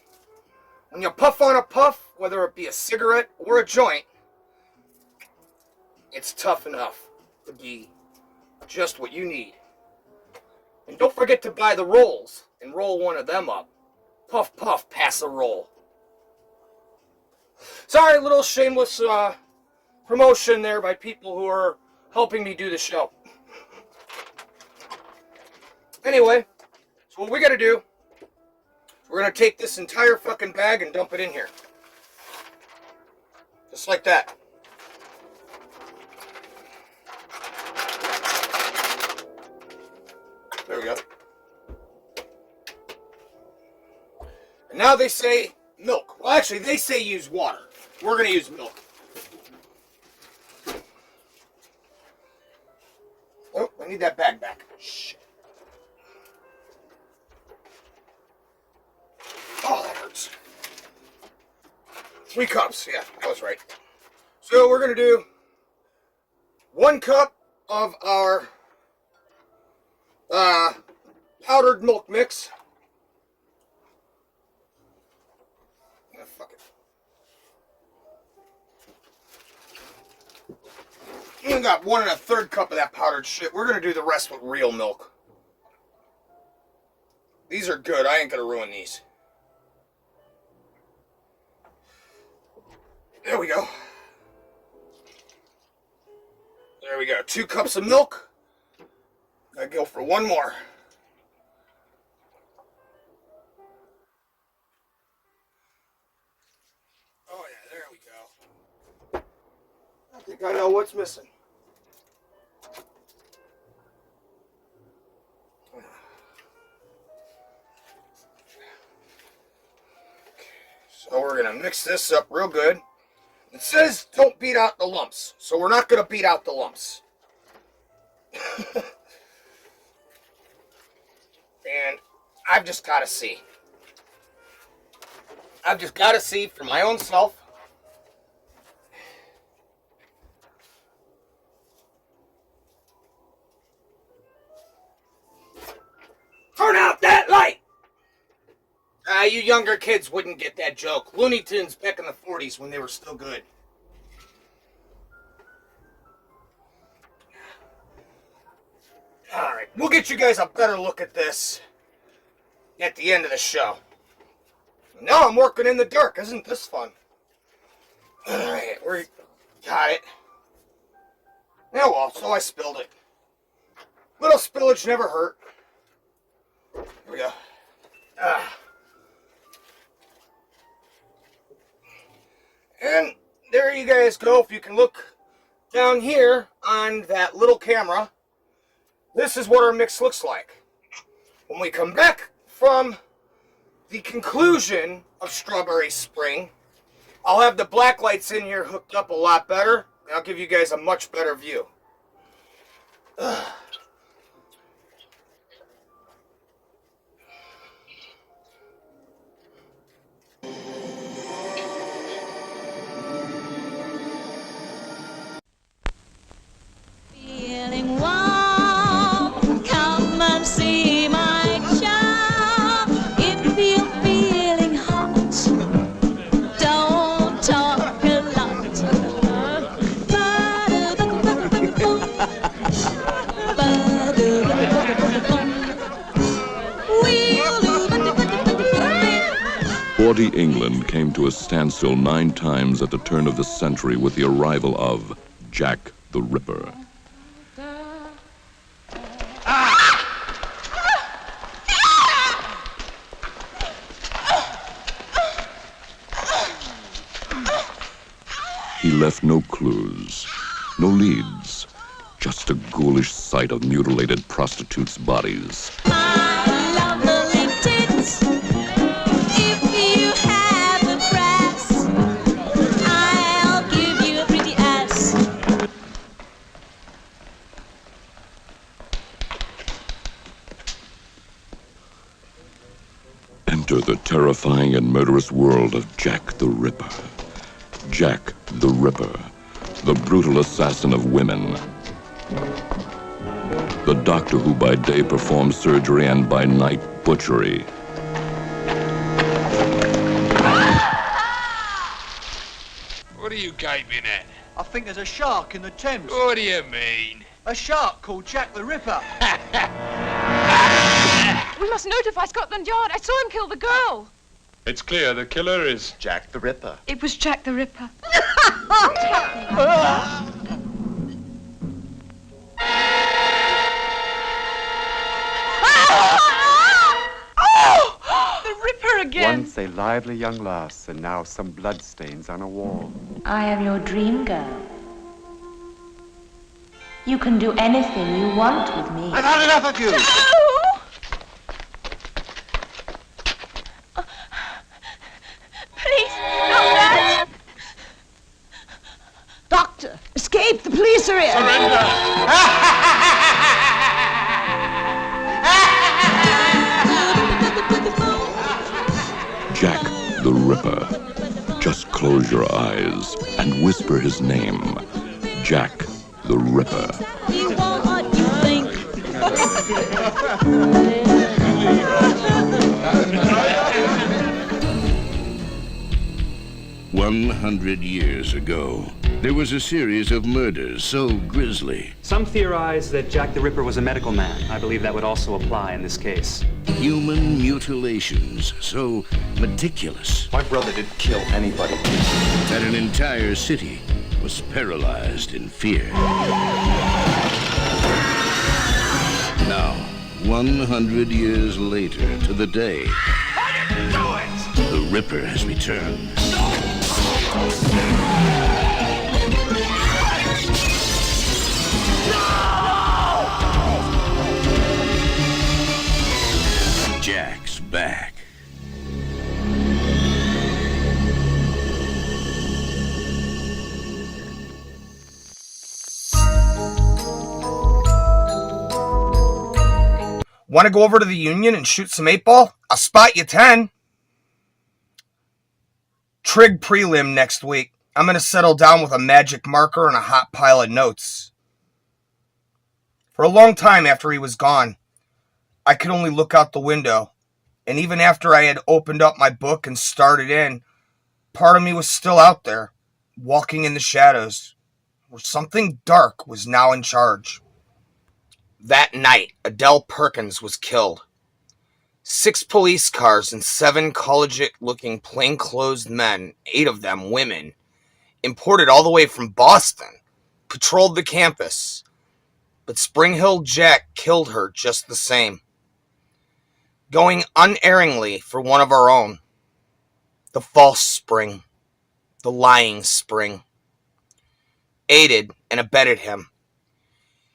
When you puff on a puff, whether it be a cigarette or a joint, it's tough enough to be just what you need. And don't forget to buy the rolls and roll one of them up. Puff, puff, pass a roll. Sorry, a little shameless promotion there by people who are helping me do the show. Anyway, so what we gotta do, we're gonna take this entire fucking bag and dump it in here. Just like that. There we go. And now they say milk. Well, actually, they say use water. We're gonna use milk. Oh, I need that bag back. Shit. Oh, that hurts. 3 cups. Yeah, I was right. So we're going to do 1 cup of our powdered milk mix. Yeah, fuck it. We got 1 1/3 cup of that powdered shit. We're going to do the rest with real milk. These are good. I ain't going to ruin these. There we go. There we go. 2 cups of milk. Gotta go for 1 more. Oh yeah, there we go. I think I know what's missing. Okay, mix this up real good. It says don't beat out the lumps, so we're not going to beat out the lumps. And I've just got to see. I've just got to see for my own self. Turn out that light! You younger kids wouldn't get that joke. Looney Tunes back in the 40s when they were still good. Alright, we'll get you guys a better look at this at the end of the show. Now I'm working in the dark. Isn't this fun? Alright, we got it. Yeah, well, so I spilled it. Little spillage never hurt. Here we go. And there you guys go. If you can look down here on that little camera, this is what our mix looks like. When we come back from the conclusion of Strawberry Spring, I'll have the black lights in here hooked up a lot better, and I'll give you guys a much better view. Feeling warm, come and see my charm. If you're feeling hot, don't talk a lot. Sporty England came to a standstill 9 times at the turn of the century with the arrival of Jack the Ripper. He left no clues, no leads, just a ghoulish sight of mutilated prostitutes' bodies. Lovely tits. If you have a brass, I'll give you a pretty ass. Enter the terrifying and murderous world of Jack the Ripper. Jack the Ripper, the brutal assassin of women. The doctor who by day performs surgery and by night butchery. What are you gaping at? I think there's a shark in the Thames. What do you mean? A shark called Jack the Ripper. We must notify Scotland Yard. I saw him kill the girl. It's clear the killer is Jack the Ripper. It was Jack the Ripper. The Ripper again. Once a lively young lass, and now some bloodstains on a wall. I am your dream girl. You can do anything you want with me. I've had enough of you. Please, not that. Doctor, escape! The police are here! Jack the Ripper. Just close your eyes and whisper his name. Jack the Ripper. You want what you think. 100 years ago, there was a series of murders so grisly. Some theorize that Jack the Ripper was a medical man. I believe that would also apply in this case. Human mutilations so meticulous. My brother didn't kill anybody. That an entire city was paralyzed in fear. Now, 100 years later to the day, the Ripper has returned. Jack's back. Want to go over to the Union and shoot some 8-ball? I'll spot you 10. Trig prelim next week. I'm going to settle down with a magic marker and a hot pile of notes. For a long time after he was gone, I could only look out the window. And even after I had opened up my book and started in, part of me was still out there, walking in the shadows, where something dark was now in charge. That night, Adele Perkins was killed. 6 police cars and 7 collegiate-looking plainclothes men, 8 of them women, imported all the way from Boston, patrolled the campus. But Spring Hill Jack killed her just the same, going unerringly for one of our own. The false Spring, the lying Spring, aided and abetted him.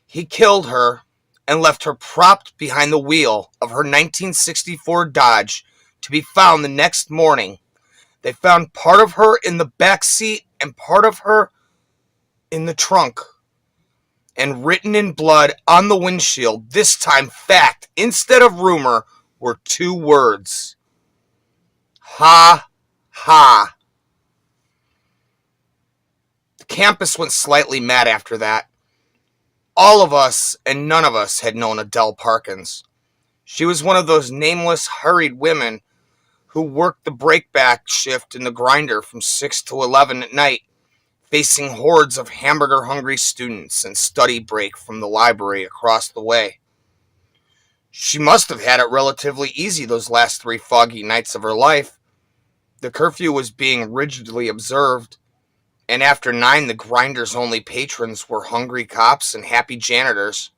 He killed her and left her propped behind the wheel of her 1964 Dodge to be found the next morning. They found part of her in the back seat and part of her in the trunk. And written in blood on the windshield, this time fact instead of rumor, were 2 words. Ha, ha. The campus went slightly mad after that. All of us and none of us had known Adele Parkins. She was one of those nameless, hurried women who worked the breakback shift in the grinder from 6 to 11 at night, facing hordes of hamburger-hungry students and study break from the library across the way. She must have had it relatively easy those last 3 foggy nights of her life. The curfew was being rigidly observed, and after 9, the grinder's only patrons were hungry cops and happy janitors.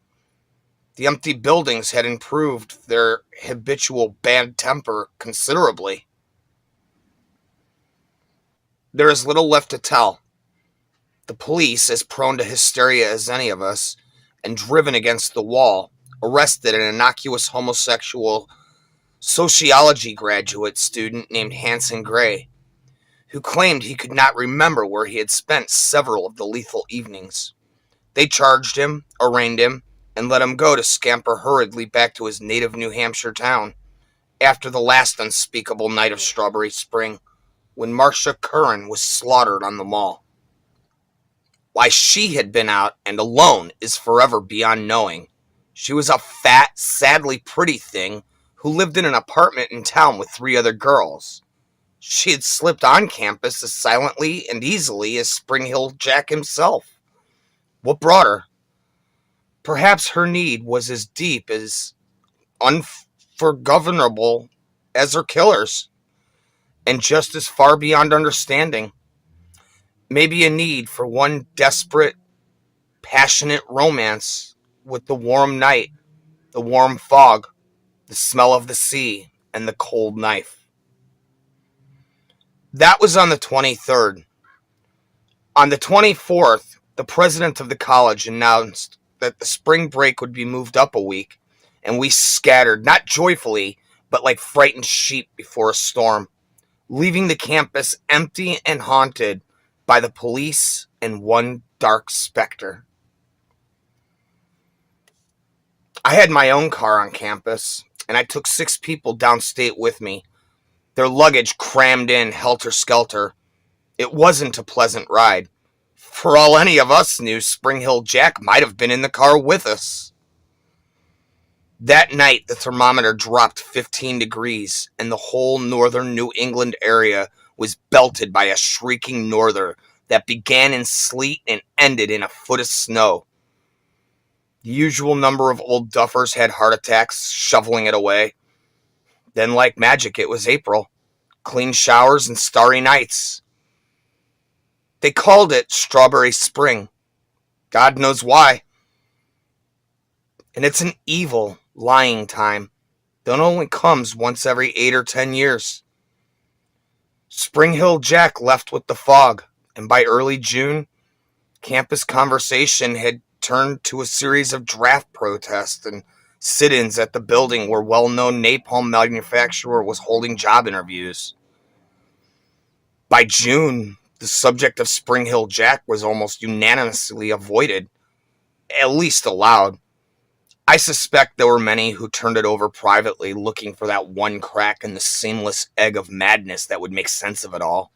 The empty buildings had improved their habitual bad temper considerably. There is little left to tell. The police, as prone to hysteria as any of us, and driven against the wall, arrested an innocuous homosexual sociology graduate student named Hanson Gray, who claimed he could not remember where he had spent several of the lethal evenings. They charged him, arraigned him, and let him go to scamper hurriedly back to his native New Hampshire town after the last unspeakable night of Strawberry Spring, when Marcia Curran was slaughtered on the mall. Why she had been out and alone is forever beyond knowing. She was a fat, sadly pretty thing who lived in an apartment in town with 3 other girls. She had slipped on campus as silently and easily as Spring Hill Jack himself. What brought her? Perhaps her need was as deep, as unforgovernable as her killers, and just as far beyond understanding. Maybe a need for one desperate, passionate romance with the warm night, the warm fog, the smell of the sea, and the cold knife. That was on the 23rd. On the 24th, the president of the college announced that the spring break would be moved up a week, and we scattered, not joyfully, but like frightened sheep before a storm, leaving the campus empty and haunted by the police and one dark specter. I had my own car on campus, and I took 6 people downstate with me, their luggage crammed in helter-skelter. It wasn't a pleasant ride. For all any of us knew, Spring Hill Jack might have been in the car with us. That night, the thermometer dropped 15 degrees, and the whole northern New England area was belted by a shrieking norther that began in sleet and ended in a foot of snow. The usual number of old duffers had heart attacks, shoveling it away. Then, like magic, it was April. Clean showers and starry nights. They called it Strawberry Spring. God knows why. And it's an evil, lying time that only comes once every 8 or 10 years. Spring Hill Jack left with the fog, and by early June, campus conversation had turned to a series of draft protests and sit-ins at the building where well-known napalm manufacturer was holding job interviews. By June, the subject of Spring Hill Jack was almost unanimously avoided, at least aloud. I suspect there were many who turned it over privately, looking for that one crack in the seamless egg of madness that would make sense of it all.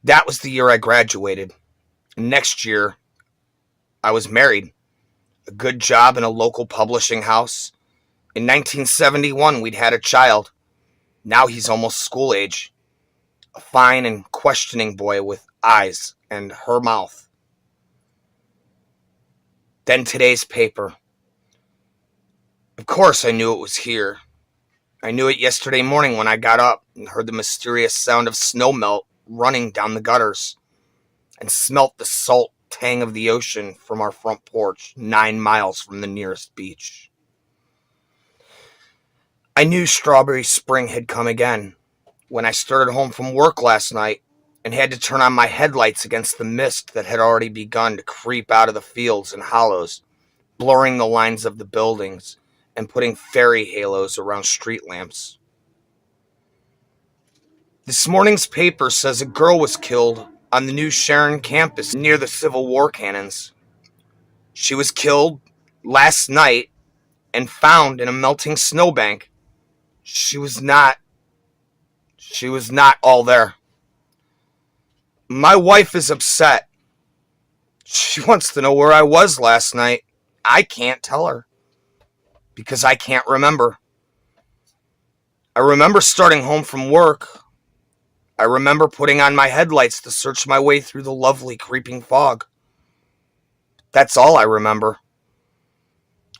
That was the year I graduated. Next year, I was married. A good job in a local publishing house. In 1971, we'd had a child. Now he's almost school age. A fine and questioning boy with eyes and her mouth. Then today's paper. Of course I knew it was here. I knew it yesterday morning when I got up and heard the mysterious sound of snow melt running down the gutters and smelt the salt tang of the ocean from our front porch 9 miles from the nearest beach. I knew strawberry spring had come again when I started home from work last night and had to turn on my headlights against the mist that had already begun to creep out of the fields and hollows, blurring the lines of the buildings and putting fairy halos around street lamps. This morning's paper says a girl was killed on the new Sharon campus near the Civil War cannons. She was killed last night and found in a melting snowbank. She was not all there. My wife is upset. She wants to know where I was last night. I can't tell her because I can't remember. I remember starting home from work. I remember putting on my headlights to search my way through the lovely creeping fog. That's all I remember.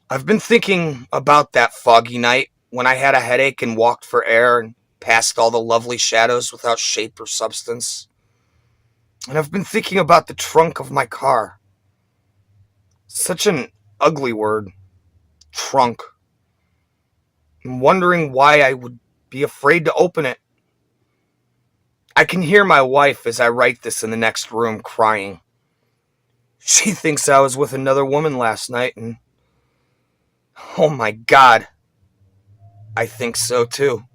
I've been thinking about that foggy night when I had a headache and walked for air and passed all the lovely shadows without shape or substance. And I've been thinking about the trunk of my car. Such an ugly word. Trunk. I'm wondering why I would be afraid to open it. I can hear my wife as I write this in the next room crying. She thinks I was with another woman last night and... oh my God. I think so too.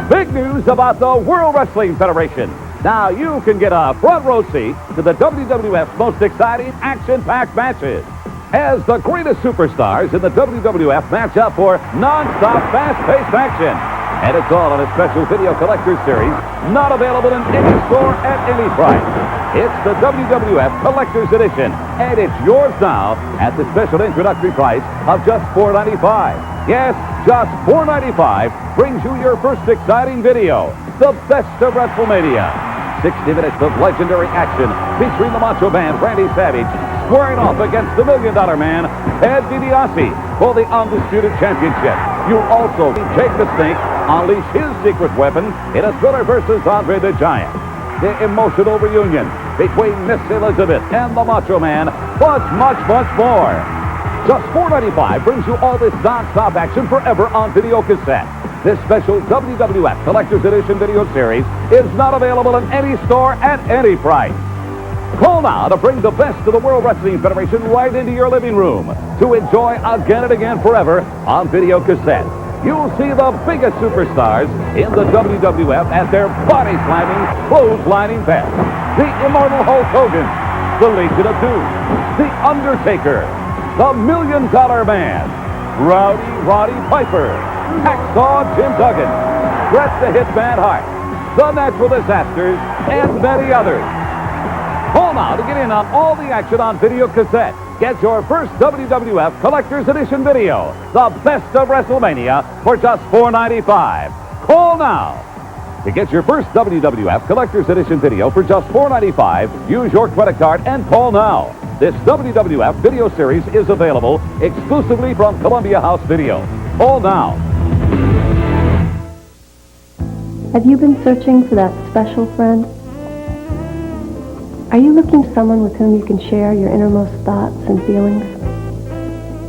Big news about the World Wrestling Federation. Now you can get a front row seat to the WWF's most exciting action-packed matches as the greatest superstars in the WWF match up for non-stop fast-paced action. And it's all on a special video collector's series, not available in any store at any price. It's the WWF Collector's Edition, and it's yours now at the special introductory price of just $4.95. Yes, just $4.95 brings you your first exciting video, the best of WrestleMania. 60 minutes of legendary action featuring the Macho Man Randy Savage squaring off against the $1 Million Man Ted DiBiase for the Undisputed Championship. You also see Jake the Snake unleash his secret weapon in a thriller versus Andre the Giant. The emotional reunion between Miss Elizabeth and the Macho Man, plus much, much more. Just $4.95 brings you all this non-stop action forever on video cassette. This special WWF Collector's Edition video series is not available in any store at any price. Call now to bring the best of the World Wrestling Federation right into your living room to enjoy again and again forever on video cassette. You'll see the biggest superstars in the WWF at their body-slamming, clothes-lining best. The Immortal Hulk Hogan, the Legion of Doom, The Undertaker, the $1 Million Man, Rowdy Roddy Piper, Hacksaw Jim Duggan, Bret the Hitman Hart, The Natural Disasters, and many others. Call now to get in on all the action on video cassette. Get your first WWF Collector's Edition video, the best of WrestleMania, for just $4.95. Call now. To get your first WWF Collector's Edition video for just $4.95, use your credit card and call now. This WWF video series is available exclusively from Columbia House Video. Call now. Have you been searching for that special friend? Are you looking for someone with whom you can share your innermost thoughts and feelings?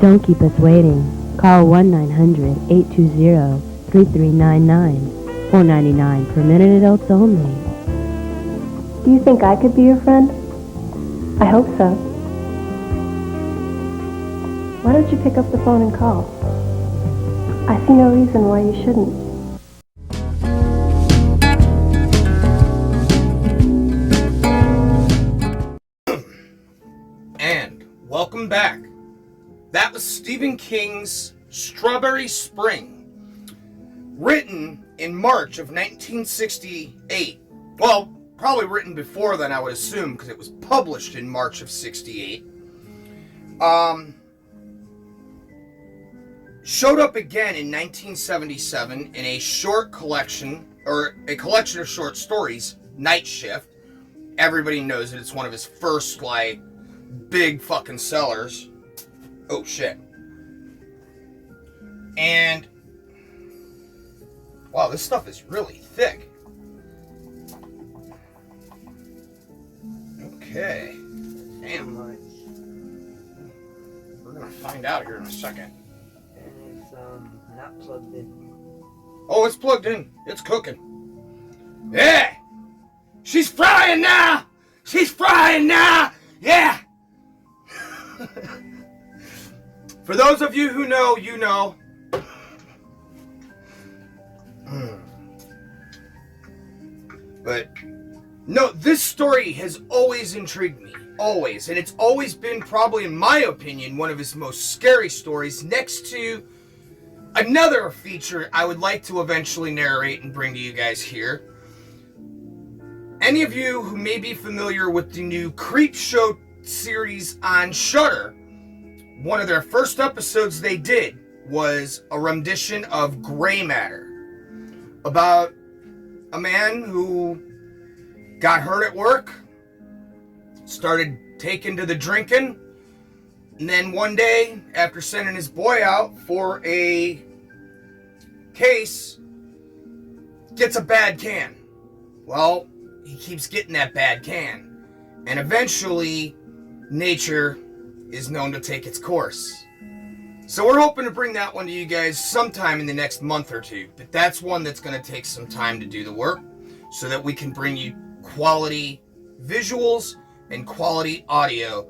Don't keep us waiting. Call 1-900-820-3399. $4.99 per minute adults only. Do you think I could be your friend? I hope so. Why don't you pick up the phone and call? I see no reason why you shouldn't. welcome back. That was Stephen King's Strawberry Spring, written in March of 1968. Well, probably written before then, I would assume, because it was published in March of 68. Showed up again in 1977 in a short collection, or a collection of short stories, Night Shift. Everybody knows it. It's one of his first, like, big fucking sellers. Oh, shit. And, wow, this stuff is really thick. Okay. Damn. We're gonna find out here in a second. And it's not plugged in. Oh, it's plugged in. It's cooking. Yeah! She's frying now! She's frying now! Yeah! For those of you who know, you know. But, no, this story has always intrigued me. Always. And it's always been, probably in my opinion, one of his most scary stories, next to another feature I would like to eventually narrate and bring to you guys here. Any of you who may be familiar with the new Creepshow series on Shudder, one of their first episodes they did was a rendition of Gray Matter, about a man who got hurt at work, started taking to the drinking, and then one day, after sending his boy out for a case, gets a bad can. Well, he keeps getting that bad can, and eventually nature is known to take its course. So we're hoping to bring that one to you guys sometime in the next month or two, but that's one that's going to take some time to do the work so that we can bring you quality visuals and quality audio,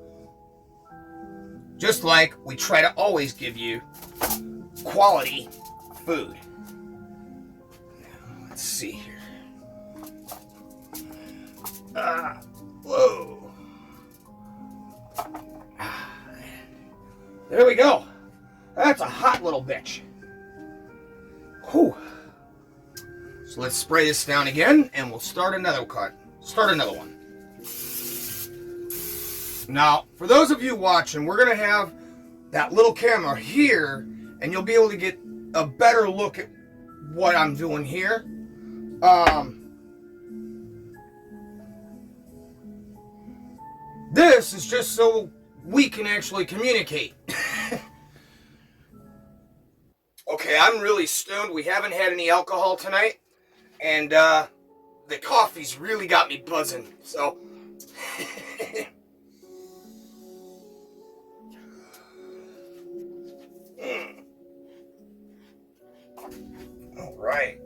just like we try to always give you quality food. Let's see here. Whoa. There we go. That's a hot little bitch. Whew. So let's spray this down again, and we'll start another cut. Start another one. Now, for those of you watching, we're going to have that little camera here, and you'll be able to get a better look at what I'm doing here. This is just so we can actually communicate. Okay, I'm really stoned. We haven't had any alcohol tonight, and the coffee's really got me buzzing, so... Alright.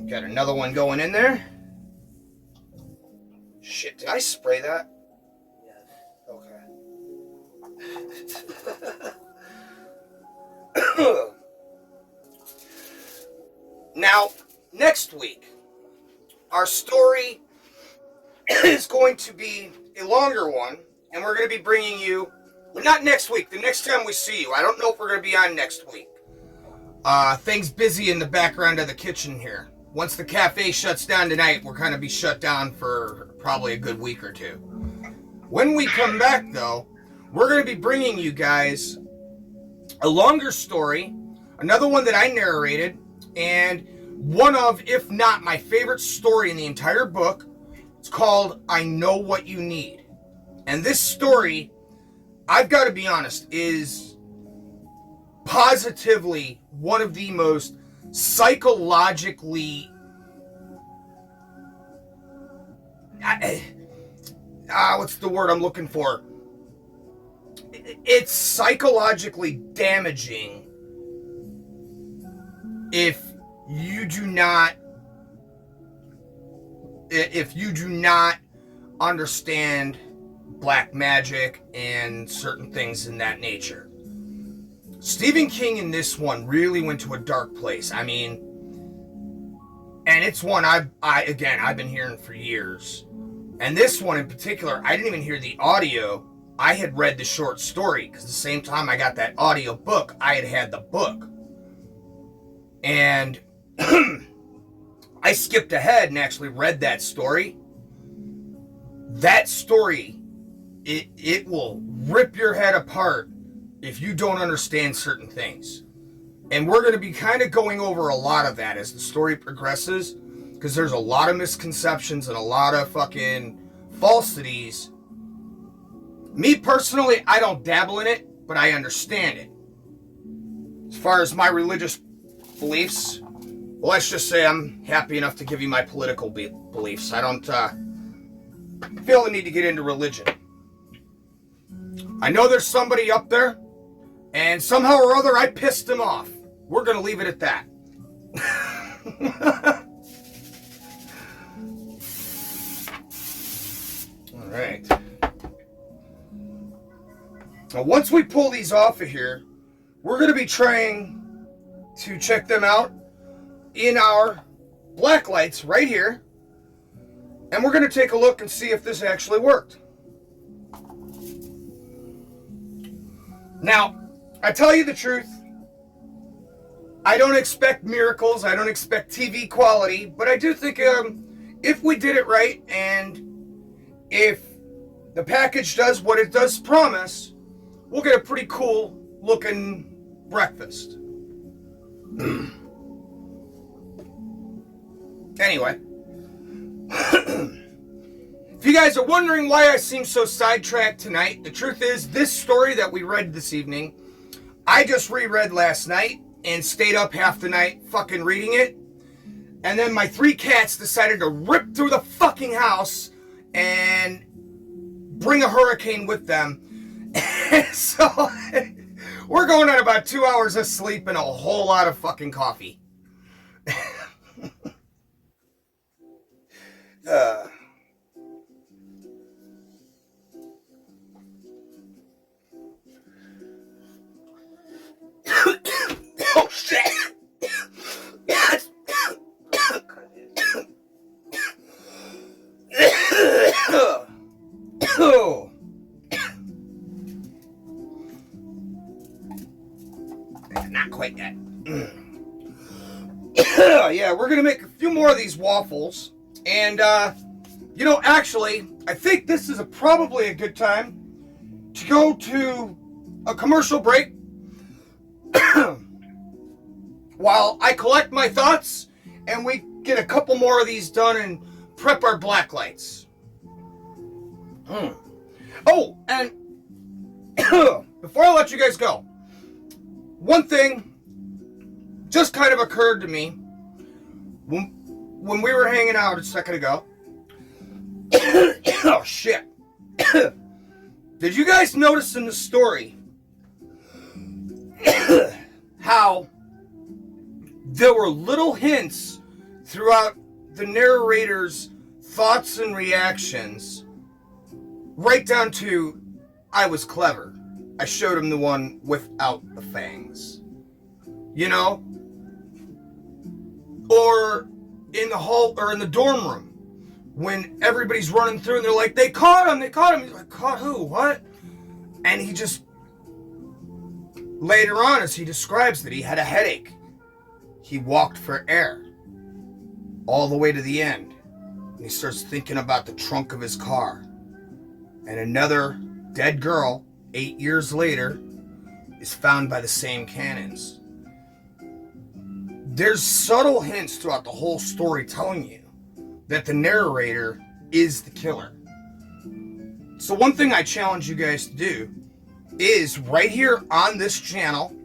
Got another one going in there. Shit, did I spray that? Yes. Okay. Now, next week, our story is going to be a longer one, and we're going to be bringing you, well, not next week, the next time we see you. I don't know if we're going to be on next week. Things busy in the background of the kitchen here. Once the cafe shuts down tonight, we're going to be shut down for probably a good week or two. When we come back, though, we're going to be bringing you guys a longer story, another one that I narrated, and one of, if not my favorite story in the entire book. It's called I Know What You Need. And this story, I've got to be honest, is positively one of the most psychologically what's the word I'm looking for? It's psychologically damaging if you do not understand black magic and certain things in that nature. Stephen King in this one really went to a dark place. I mean, and it's one I've been hearing for years. And this one in particular, I didn't even hear the audio I had read the short story, because the same time I got that audio book, I had the book. And I skipped ahead and actually read that story. That story, it will rip your head apart if you don't understand certain things. And we're going to be kind of going over a lot of that as the story progresses, because there's a lot of misconceptions and a lot of fucking falsities. Me personally, I don't dabble in it, but I understand it. As far as my religious beliefs, well, let's just say I'm happy enough to give you my political beliefs. I don't feel the need to get into religion. I know there's somebody up there, and somehow or other I pissed him off. We're going to leave it at that. All right. Now, once we pull these off of here, we're going to be trying to check them out in our black lights right here. And we're going to take a look and see if this actually worked. Now, I tell you the truth, I don't expect miracles, I don't expect TV quality, but I do think if we did it right and if the package does what it does promise, we'll get a pretty cool looking breakfast. Anyway, if you guys are wondering why I seem so sidetracked tonight, the truth is this story that we read this evening, I just reread last night and stayed up half the night fucking reading it. And then my 3 cats decided to rip through the fucking house and bring a hurricane with them. So we're going on about 2 hours of sleep and a whole lot of fucking coffee. Oh shit! Oh. Not quite yet. Yeah, we're gonna make a few more of these waffles, and you know, actually, I think this is probably a good time to go to a commercial break while I collect my thoughts and we get a couple more of these done and prep our black lights. Oh, and before I let you guys go, one thing just kind of occurred to me when we were hanging out a second ago. Oh shit. Did you guys notice in the story how there were little hints throughout the narrator's thoughts and reactions, right down to, I was clever. I showed him the one without the fangs. You know? Or in the hall, or in the dorm room, when everybody's running through and they're like, they caught him. He's like, caught who? What? And he just, later on, as he describes that he had a headache, he walked for air all the way to the end. And he starts thinking about the trunk of his car. And another dead girl, 8 years later, is found by the same cannons. There's subtle hints throughout the whole story telling you that the narrator is the killer. So one thing I challenge you guys to do is right here on this channel,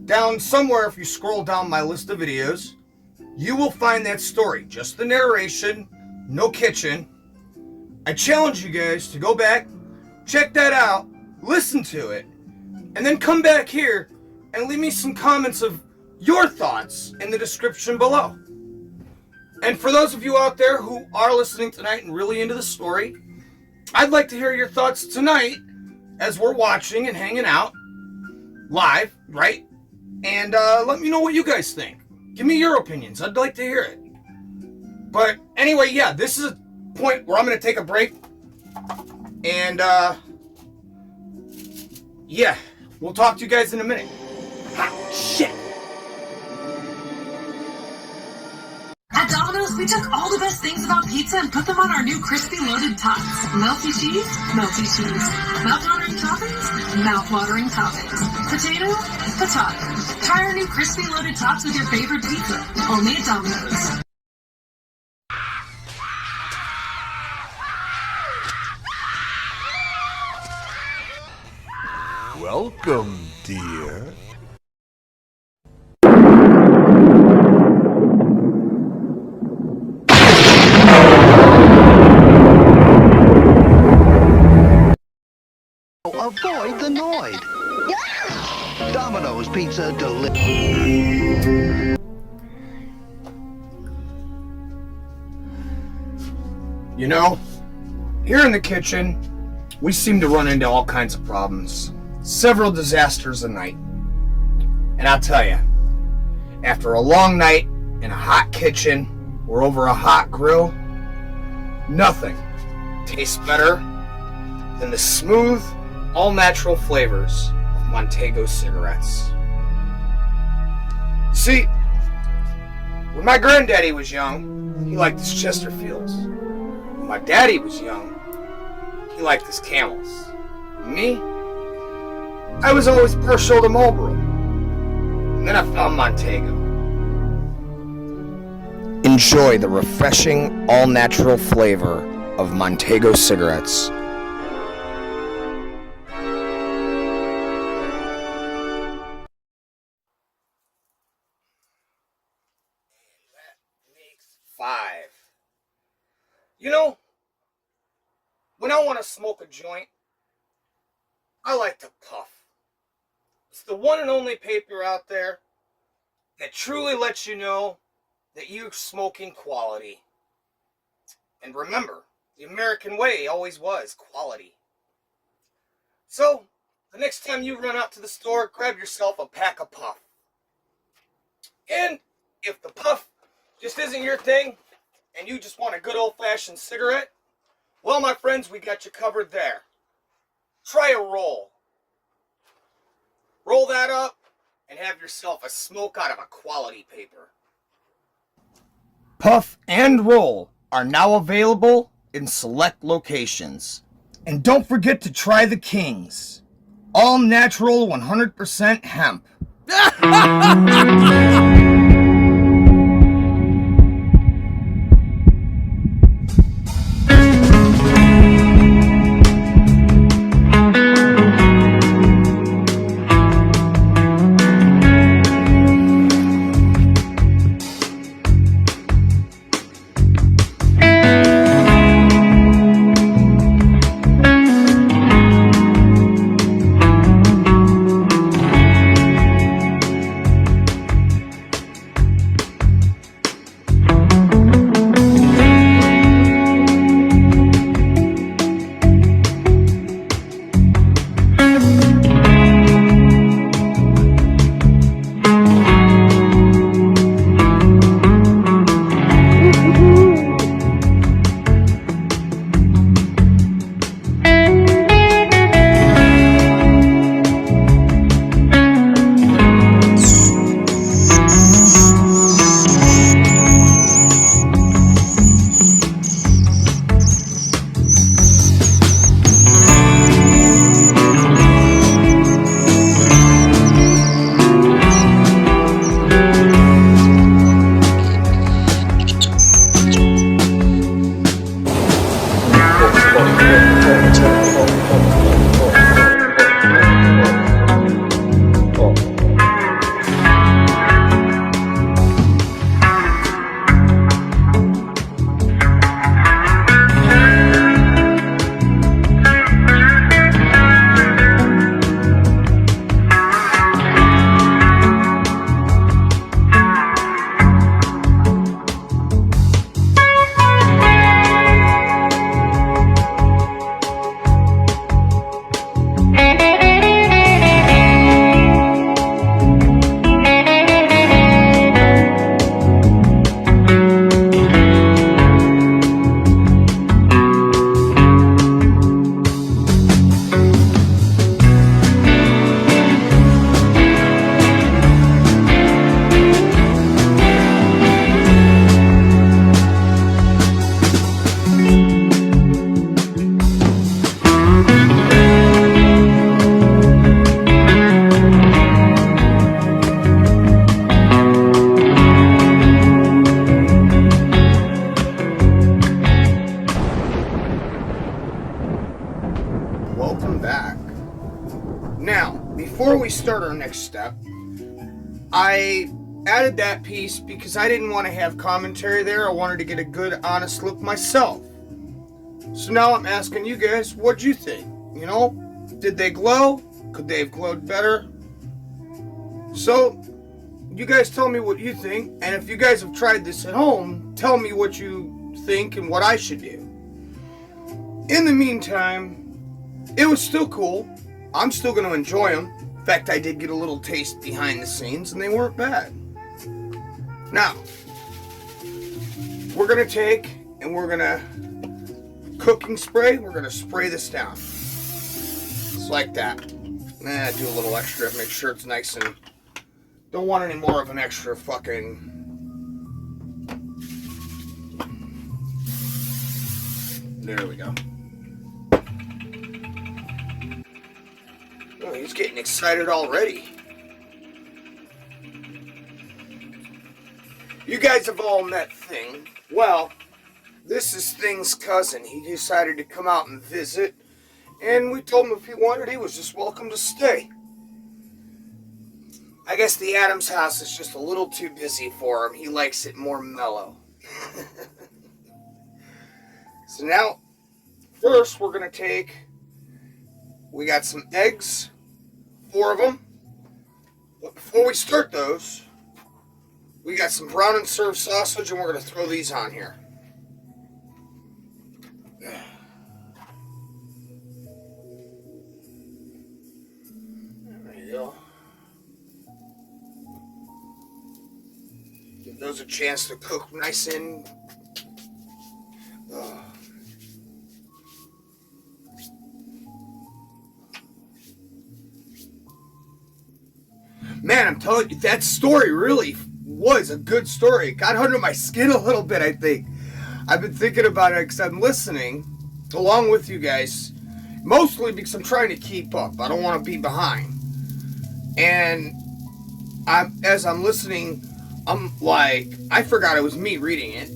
down somewhere, if you scroll down my list of videos, you will find that story. Just the narration, no kitchen. I challenge you guys to go back, check that out, listen to it, and then come back here and leave me some comments of your thoughts in the description below. And for those of you out there who are listening tonight and really into the story, I'd like to hear your thoughts tonight as we're watching and hanging out live, right? And let me know what you guys think. Give me your opinions. I'd like to hear it. But anyway, yeah, this is a point where I'm going to take a break. And Yeah, we'll talk to you guys in a minute. Ah, shit! At Domino's, we took all the best things about pizza and put them on our new crispy loaded tots. Melty cheese, melty cheese. Mouth-watering toppings, mouth-watering toppings. Potato, potato. Try our new crispy loaded tots with your favorite pizza. Only at Domino's. Welcome, dear. Avoid the Noid. Domino's Pizza delivery. You know, here in the kitchen, we seem to run into all kinds of problems. Several disasters a night. And I'll tell you, after a long night in a hot kitchen or over a hot grill, nothing tastes better than the smooth, all-natural flavors of Montego cigarettes. See, when my granddaddy was young, he liked his Chesterfields. When my daddy was young, he liked his Camels. Me, I was always partial to Marlboro. And then I found Montego. Enjoy the refreshing, all-natural flavor of Montego cigarettes. Five. You know, when I want to smoke a joint, I like to puff. It's the one and only paper out there that truly lets you know that you're smoking quality. And remember, the American way always was quality. So, the next time you run out to the store, grab yourself a pack of puff. And if the puff just isn't your thing, and you just want a good old-fashioned cigarette, well, my friends, we got you covered there. Try a roll. Roll that up and have yourself a smoke out of a quality paper. Puff and roll are now available in select locations. And don't forget to try the Kings. All natural 100% hemp. step. I added that piece because I didn't want to have commentary there. I wanted to get a good, honest look myself. So now I'm asking you guys, what'd you think? You know, did they glow? Could they have glowed better? So, you guys tell me what you think, and if you guys have tried this at home, tell me what you think and what I should do. In the meantime, it was still cool. I'm still going to enjoy them. In fact, I did get a little taste behind the scenes, and they weren't bad. Now, we're going to take, and we're going to cooking spray. We're going to spray this down. Just like that. Do a little extra, make sure it's nice and... Don't want any more of an extra fucking... There we go. Oh, he's getting excited already. You guys have all met Thing. Well, this is Thing's cousin. He decided to come out and visit, and we told him if he wanted, he was just welcome to stay. I guess the Adams house is just a little too busy for him. He likes it more mellow. So now, first we're going to take, we got some eggs, 4 of them. But before we start those, we got some brown and served sausage, and we're going to throw these on here. There you go. Give those a chance to cook nice and... Man, I'm telling you, that story really was a good story. It got under my skin a little bit, I think. I've been thinking about it because I'm listening along with you guys, mostly because I'm trying to keep up. I don't want to be behind. And as I'm listening, I'm like, I forgot it was me reading it.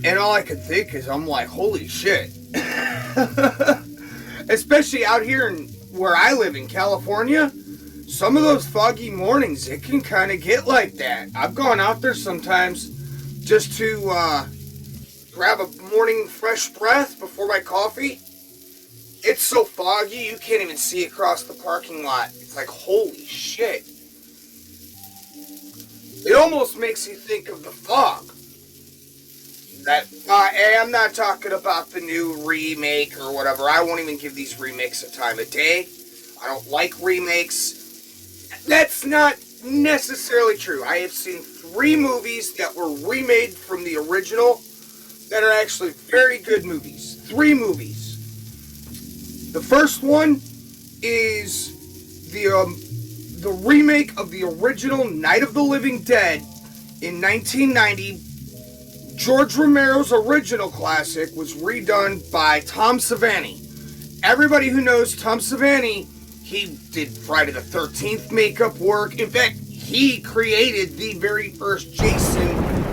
And all I could think is, I'm like, holy shit. Especially out here where I live in California, some of those foggy mornings, it can kind of get like that. I've gone out there sometimes just to grab a morning fresh breath before my coffee. It's so foggy, you can't even see across the parking lot. It's like, holy shit. It almost makes you think of The Fog. I'm not talking about the new remake or whatever. I won't even give these remakes a time of day. I don't like remakes. That's not necessarily true. I have seen 3 movies that were remade from the original that are actually very good movies. 3 movies. The first one is the remake of the original Night of the Living Dead in 1990. George Romero's original classic was redone by Tom Savini. Everybody who knows Tom Savini, he did Friday the 13th makeup work. In fact, he created the very first Jason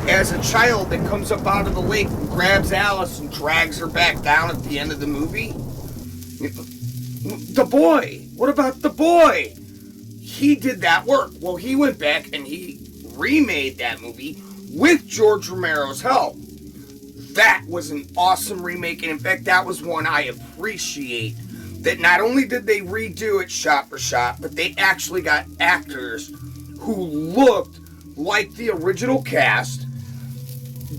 as a child that comes up out of the lake and grabs Alice and drags her back down at the end of the movie. The Boy. What about The Boy? He did that work. Well, he went back and he remade that movie with George Romero's help. That was an awesome remake, and in fact, that was one I appreciate. That not only did they redo it shot for shot, but they actually got actors who looked like the original cast.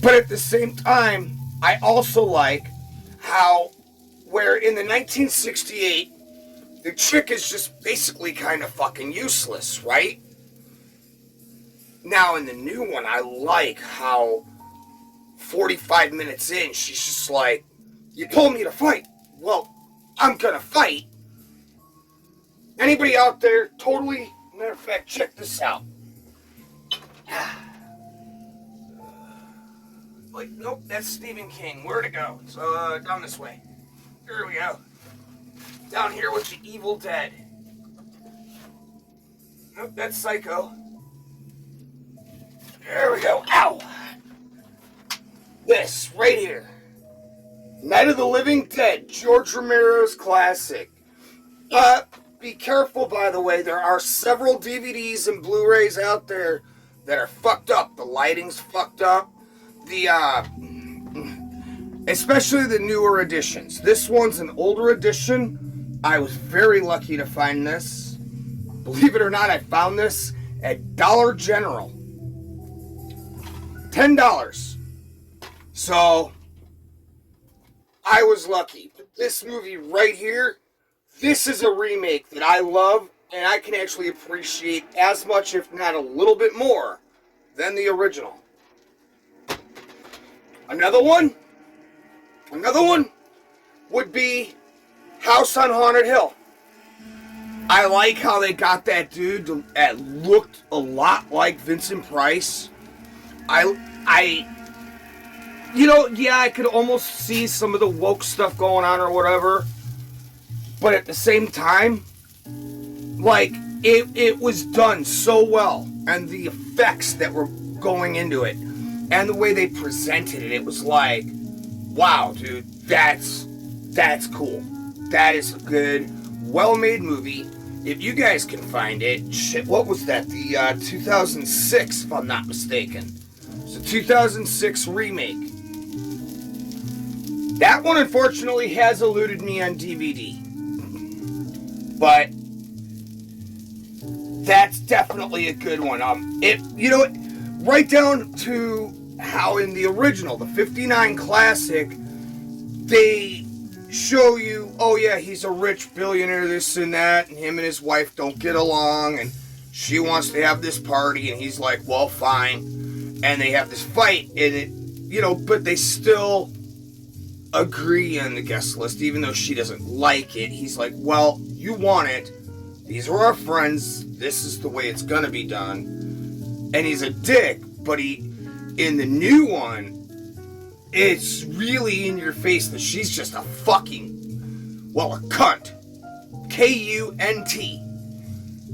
But at the same time, I also like how, where in the 1968, the chick is just basically kind of fucking useless, right? Now in the new one, I like how 45 minutes in, she's just like, you told me to fight. Well, I'm gonna fight. Anybody out there totally, matter of fact, check this out. Like, nope, that's Stephen King. Where'd it go? It's down this way. Here we go. Down here with the Evil Dead. Nope, that's Psycho. There we go. Ow! This, right here. Night of the Living Dead, George Romero's classic. be careful, by the way. There are several DVDs and Blu-rays out there that are fucked up. The lighting's fucked up. Especially the newer editions. This one's an older edition. I was very lucky to find this. Believe it or not, I found this at Dollar General. $10. So, I was lucky. But this movie right here, this is a remake that I love, and I can actually appreciate as much, if not a little bit more, than the original. Another one would be House on Haunted Hill. I like how they got that dude that looked a lot like Vincent Price. I could almost see some of the woke stuff going on or whatever. But at the same time, like, it was done so well. And the effects that were going into it. And the way they presented it, it was like, wow, dude, that's cool. That is a good, well-made movie. If you guys can find it, shit, what was that? The 2006, if I'm not mistaken. It's a 2006 remake. That one, unfortunately, has eluded me on DVD. But that's definitely a good one. Right down to how in the original, the 59 classic, they show you, oh yeah, he's a rich billionaire, this and that, and him and his wife don't get along, and she wants to have this party, and he's like, well, fine. And they have this fight, and it, but they still agree on the guest list, even though she doesn't like it. He's like, well, you want it. These are our friends. This is the way it's gonna be done. And he's a dick, but in the new one, it's really in your face that she's just a cunt. K-U-N-T.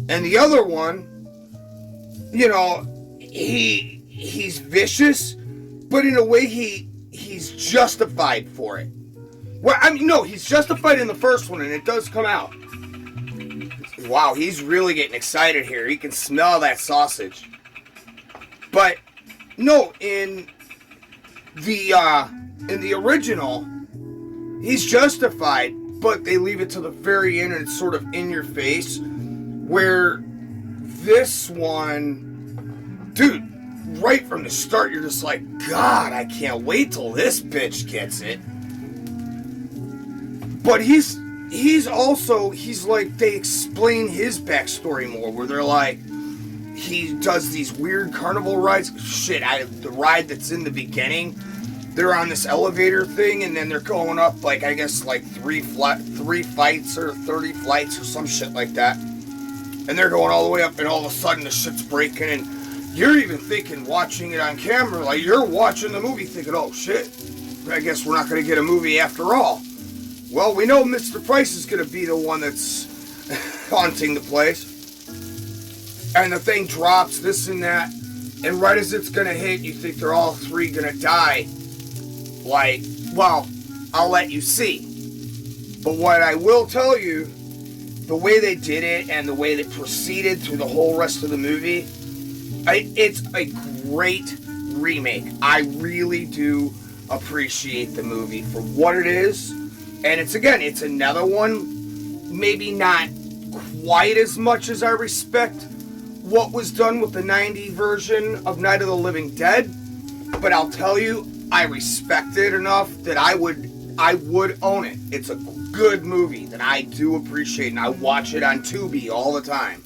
And the other one, he's vicious, but in a way he's justified for it. Well, no, he's justified in the first one, and it does come out. Wow, he's really getting excited here. He can smell that sausage. But no, in the original, he's justified, but they leave it to the very end, and it's sort of in your face. Where this one, dude, right from the start, you're just like, God, I can't wait till this bitch gets it. But he's like, they explain his backstory more, where they're like, he does these weird carnival rides. Shit, the ride that's in the beginning, they're on this elevator thing, and then they're going up, like, I guess, like 3 flights or 30 flights or some shit like that. And they're going all the way up, and all of a sudden the shit's breaking, and you're even thinking, watching it on camera, like, you're watching the movie thinking, oh, shit, I guess we're not going to get a movie after all. Well, we know Mr. Price is going to be the one that's haunting the place. And the thing drops, this and that, and right as it's going to hit, you think they're all three going to die. Like, well, I'll let you see. But what I will tell you, the way they did it and the way they proceeded through the whole rest of the movie, it's a great remake. I really do appreciate the movie for what it is. And it's another one, maybe not quite as much as I respect what was done with the 90 version of Night of the Living Dead, but I'll tell you, I respect it enough that I would own it. It's a good movie that I do appreciate, and I watch it on Tubi all the time.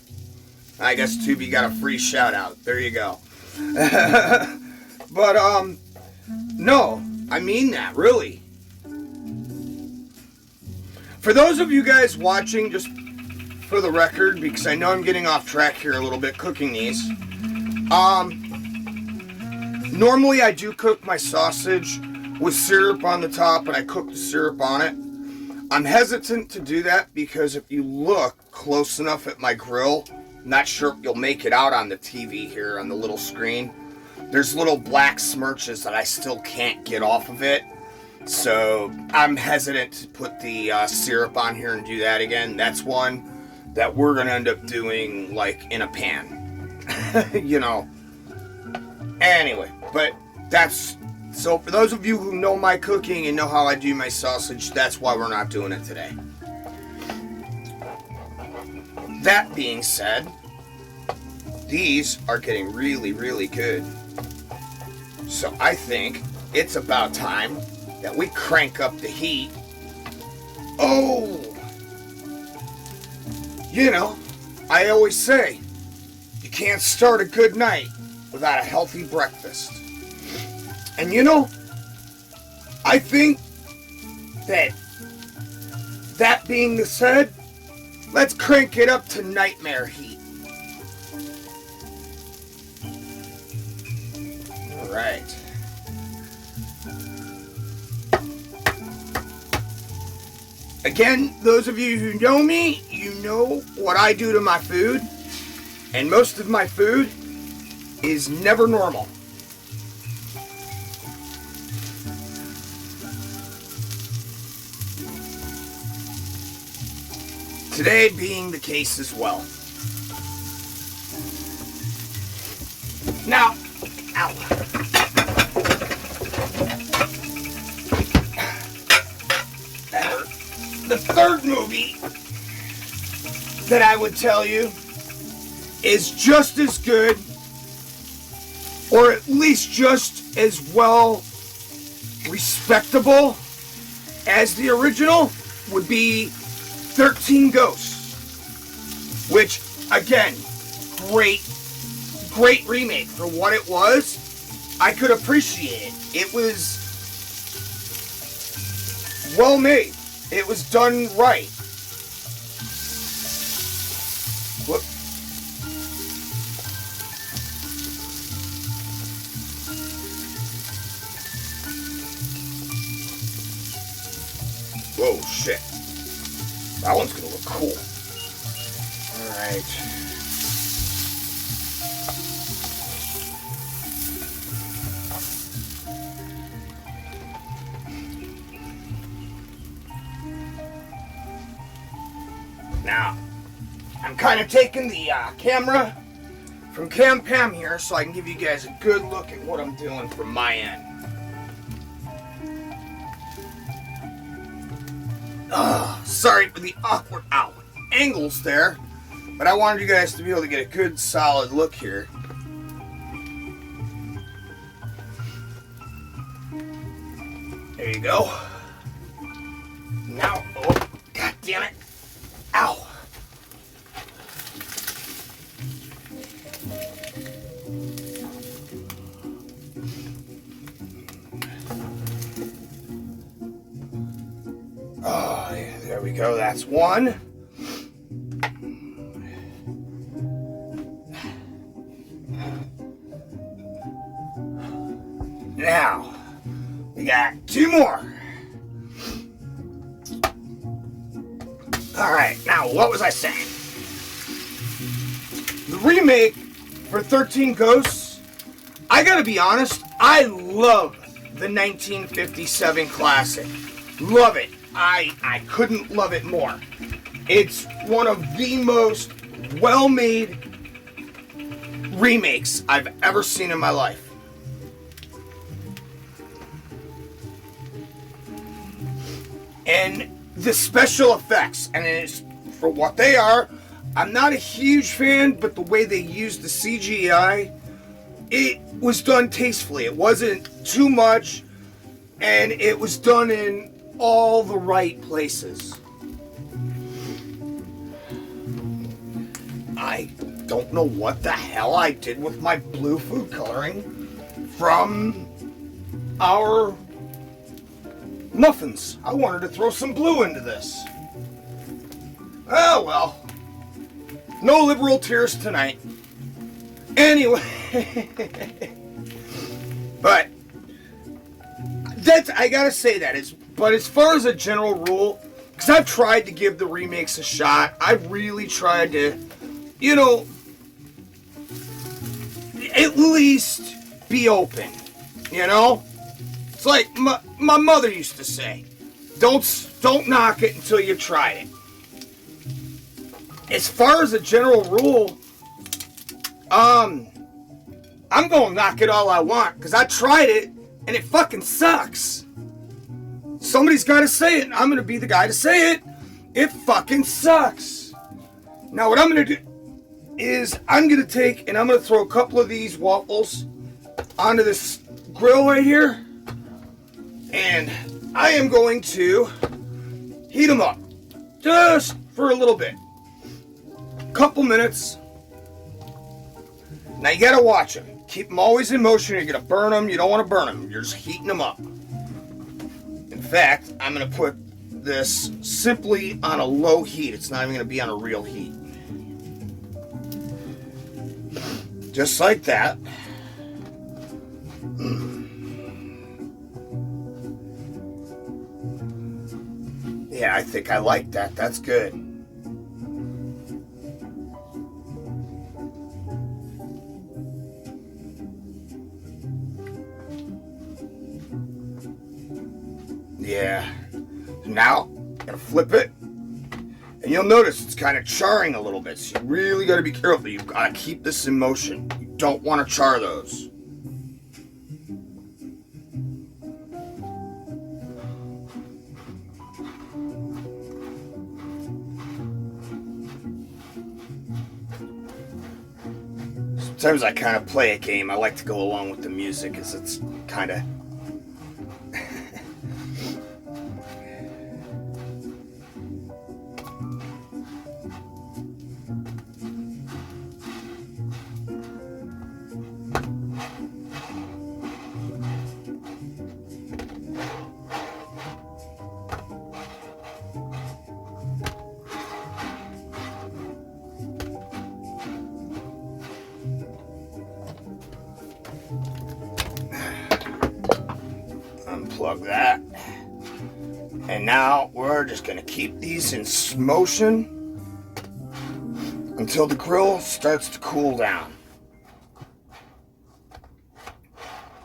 I guess Tubi got a free shout out. There you go. But no, I mean that, really. For those of you guys watching, just for the record, because I know I'm getting off track here a little bit cooking these. Normally I do cook my sausage with syrup on the top, and I cook the syrup on it. I'm hesitant to do that because if you look close enough at my grill, I'm not sure if you'll make it out on the TV here on the little screen. There's little black smirches that I still can't get off of it. So I'm hesitant to put the syrup on here and do that again. That's one. that we're gonna end up doing like in a pan. You know. Anyway, but that's, so for those of you who know my cooking and know how I do my sausage, that's why we're not doing it today. That being said, these are getting really, really good. So I think it's about time that we crank up the heat. Oh! You know, I always say, you can't start a good night without a healthy breakfast. And you know, I think that being said, let's crank it up to nightmare heat. Alright. Again, those of you who know me, you know what I do to my food. And most of my food is never normal. Today being the case as well. Now, ow. The third movie that I would tell you is just as good, or at least just as well respectable as the original, would be 13 Ghosts, which, again, great remake for what it was. I could appreciate it. It was well made. It was done right. Whoop. Whoa, shit. That one's gonna look cool. Alright. Now, I'm kind of taking the camera from Cam Pam here so I can give you guys a good look at what I'm doing from my end. Sorry for the awkward angles there, but I wanted you guys to be able to get a good solid look here. There you go. Now, oh, god damn it. Ow. Oh, yeah, there we go. That's one. Now, we got two more. Alright, now what was I saying? The remake for 13 Ghosts, I gotta be honest, I love the 1957 classic. Love it. I couldn't love it more. It's one of the most well-made remakes I've ever seen in my life. And the special effects, and it's for what they are, I'm not a huge fan, but the way they used the CGI, it was done tastefully. It wasn't too much, and it was done in all the right places. I don't know what the hell I did with my blue food coloring from our muffins. I wanted to throw some blue into this. Oh well. No liberal tears tonight. Anyway. But I gotta say that is, but as far as a general rule, because I've tried to give the remakes a shot, I've really tried to, you know, at least be open, you know? It's like my mother used to say, don't knock it until you've tried it. as far as a general rule, I'm gonna knock it all I want, because I tried it, and it fucking sucks. Somebody's gotta say it, and I'm gonna be the guy to say it. It fucking sucks. Now what I'm gonna do is I'm gonna take and I'm gonna throw a couple of these waffles onto this grill right here, and I am going to heat them up just for a little bit, couple minutes. Now you gotta watch them, keep them always in motion. You're gonna burn them. You don't want to burn them. You're just heating them up. In fact, I'm gonna put this simply on a low heat. It's not even gonna be on a real heat. Just like that. Yeah, I think I like that. That's good. Yeah. Now, I'm gonna flip it. And you'll notice it's kind of charring a little bit. So you really gotta be careful. You've gotta keep this in motion. You don't want to char those. Sometimes I kind of play a game. I like to go along with the music because it's kind of... Unplug that. And now we're just going to keep these in motion until the grill starts to cool down.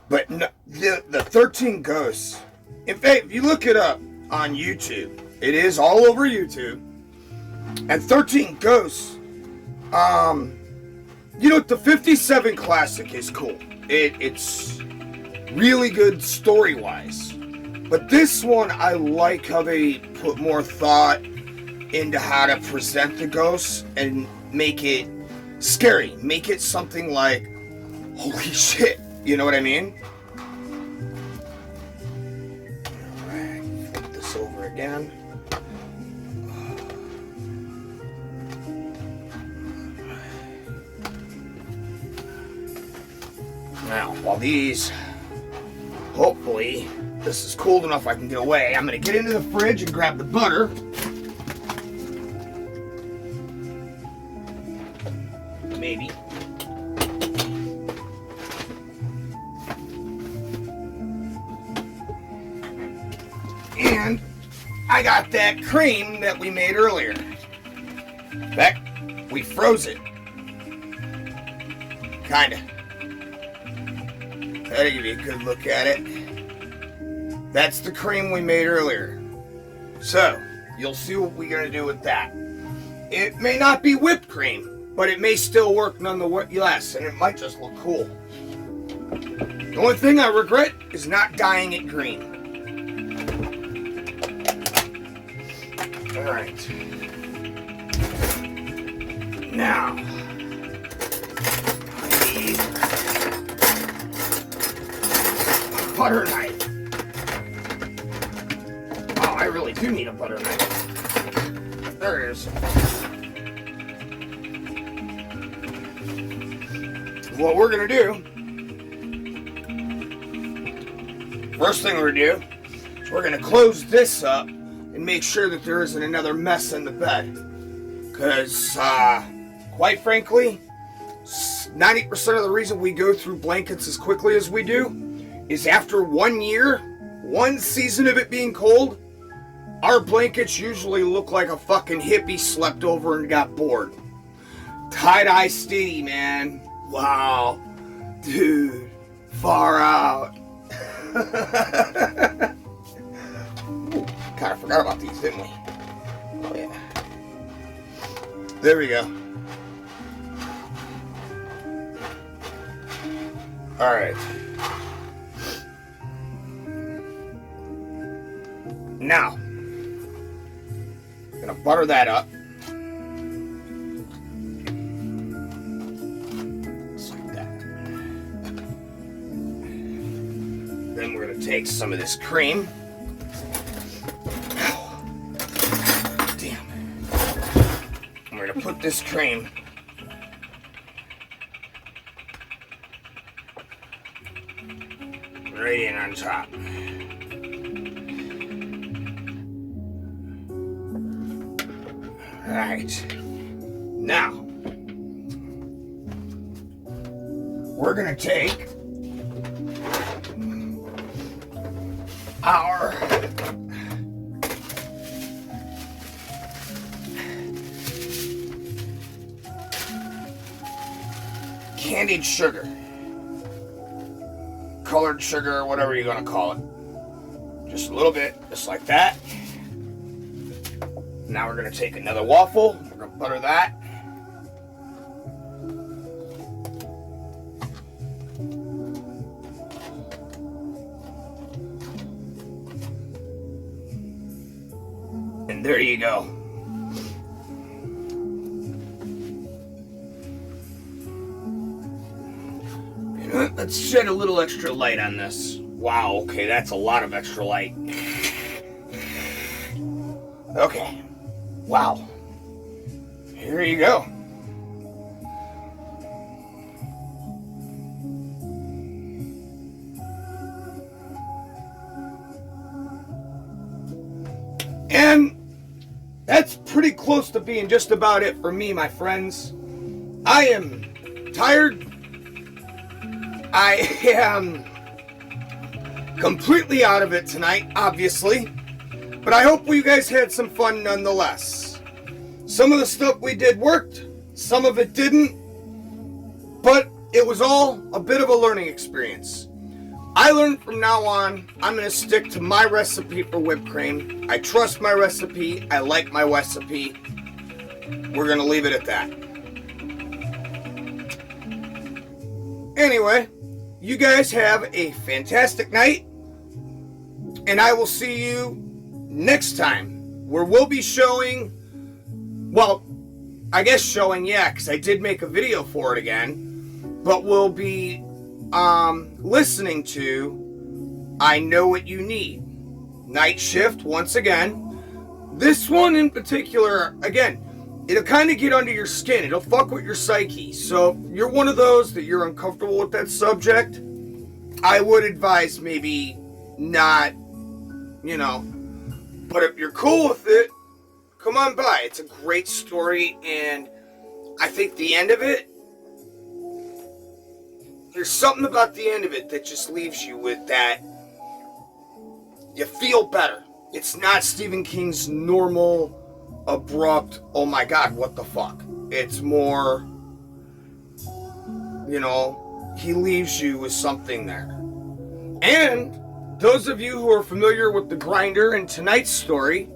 But no, the 13 Ghosts, in fact, if you look it up on YouTube, it is all over YouTube. And 13 Ghosts, you know, the 57 Classic is cool. It's really good story-wise. But this one, I like how they put more thought into how to present the ghosts and make it scary. Make it something like, holy shit, you know what I mean? Alright, flip this over again. Now, while these, hopefully, this is cold enough I can get away, I'm going to get into the fridge and grab the butter. Maybe. And I got that cream that we made earlier. In fact, we froze it. Kinda. That'll give you a good look at it. That's the cream we made earlier. So, you'll see what we're going to do with that. It may not be whipped cream, but it may still work nonetheless, and it might just look cool. The only thing I regret is not dyeing it green. Alright. Now, I need a butter knife. Oh, I really do need a butter knife. There it is. What we're gonna do, first thing we're gonna do, is we're gonna close this up and make sure that there isn't another mess in the bed. Because, quite frankly, 90% of the reason we go through blankets as quickly as we do is after 1 year, one season of it being cold, our blankets usually look like a fucking hippie slept over and got bored. Tie-dye Stitty, man. Wow. Dude. Far out. Kind of forgot about these, didn't we? Oh, yeah. There we go. All right. Now, I'm gonna butter that up. Just like that. Then we're gonna take some of this cream. Damn. And we're gonna put this cream right in on top. Alright. Now, we're going to take our candied sugar, colored sugar, whatever you're going to call it. Just a little bit, just like that. Now we're going to take another waffle. We're going to butter that. And there you go. You know what? Let's shed a little extra light on this. Wow, okay, that's a lot of extra light. Okay. Wow. Here you go. And that's pretty close to being just about it for me, my friends. I am tired. I am completely out of it tonight, obviously. But I hope you guys had some fun nonetheless. Some of the stuff we did worked, some of it didn't, but it was all a bit of a learning experience. I learned from now on, I'm going to stick to my recipe for whipped cream. I trust my recipe. I like my recipe. We're going to leave it at that. Anyway, you guys have a fantastic night, and I will see you next time, where we'll be showing, well, I guess showing, yeah, because I did make a video for it again, but we'll be listening to I Know What You Need. Night Shift, once again. This one in particular, again, it'll kind of get under your skin. It'll fuck with your psyche. So if you're one of those that you're uncomfortable with that subject, I would advise maybe not, you know. But if you're cool with it, come on by. It's a great story, and I think the end of it, there's something about the end of it that just leaves you with that, you feel better. It's not Stephen King's normal, abrupt, oh my god, what the fuck. It's more, you know, he leaves you with something there. And those of you who are familiar with The Grinder and tonight's story,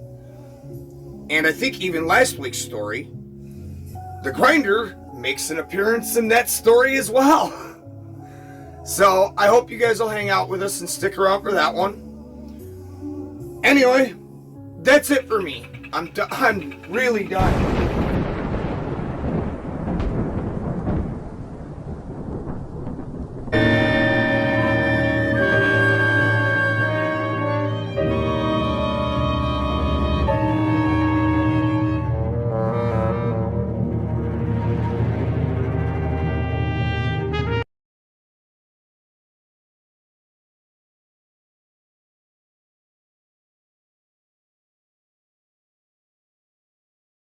and I think even last week's story, The Grinder makes an appearance in that story as well. So I hope you guys will hang out with us and stick around for that one. Anyway, that's it for me. I'm really done.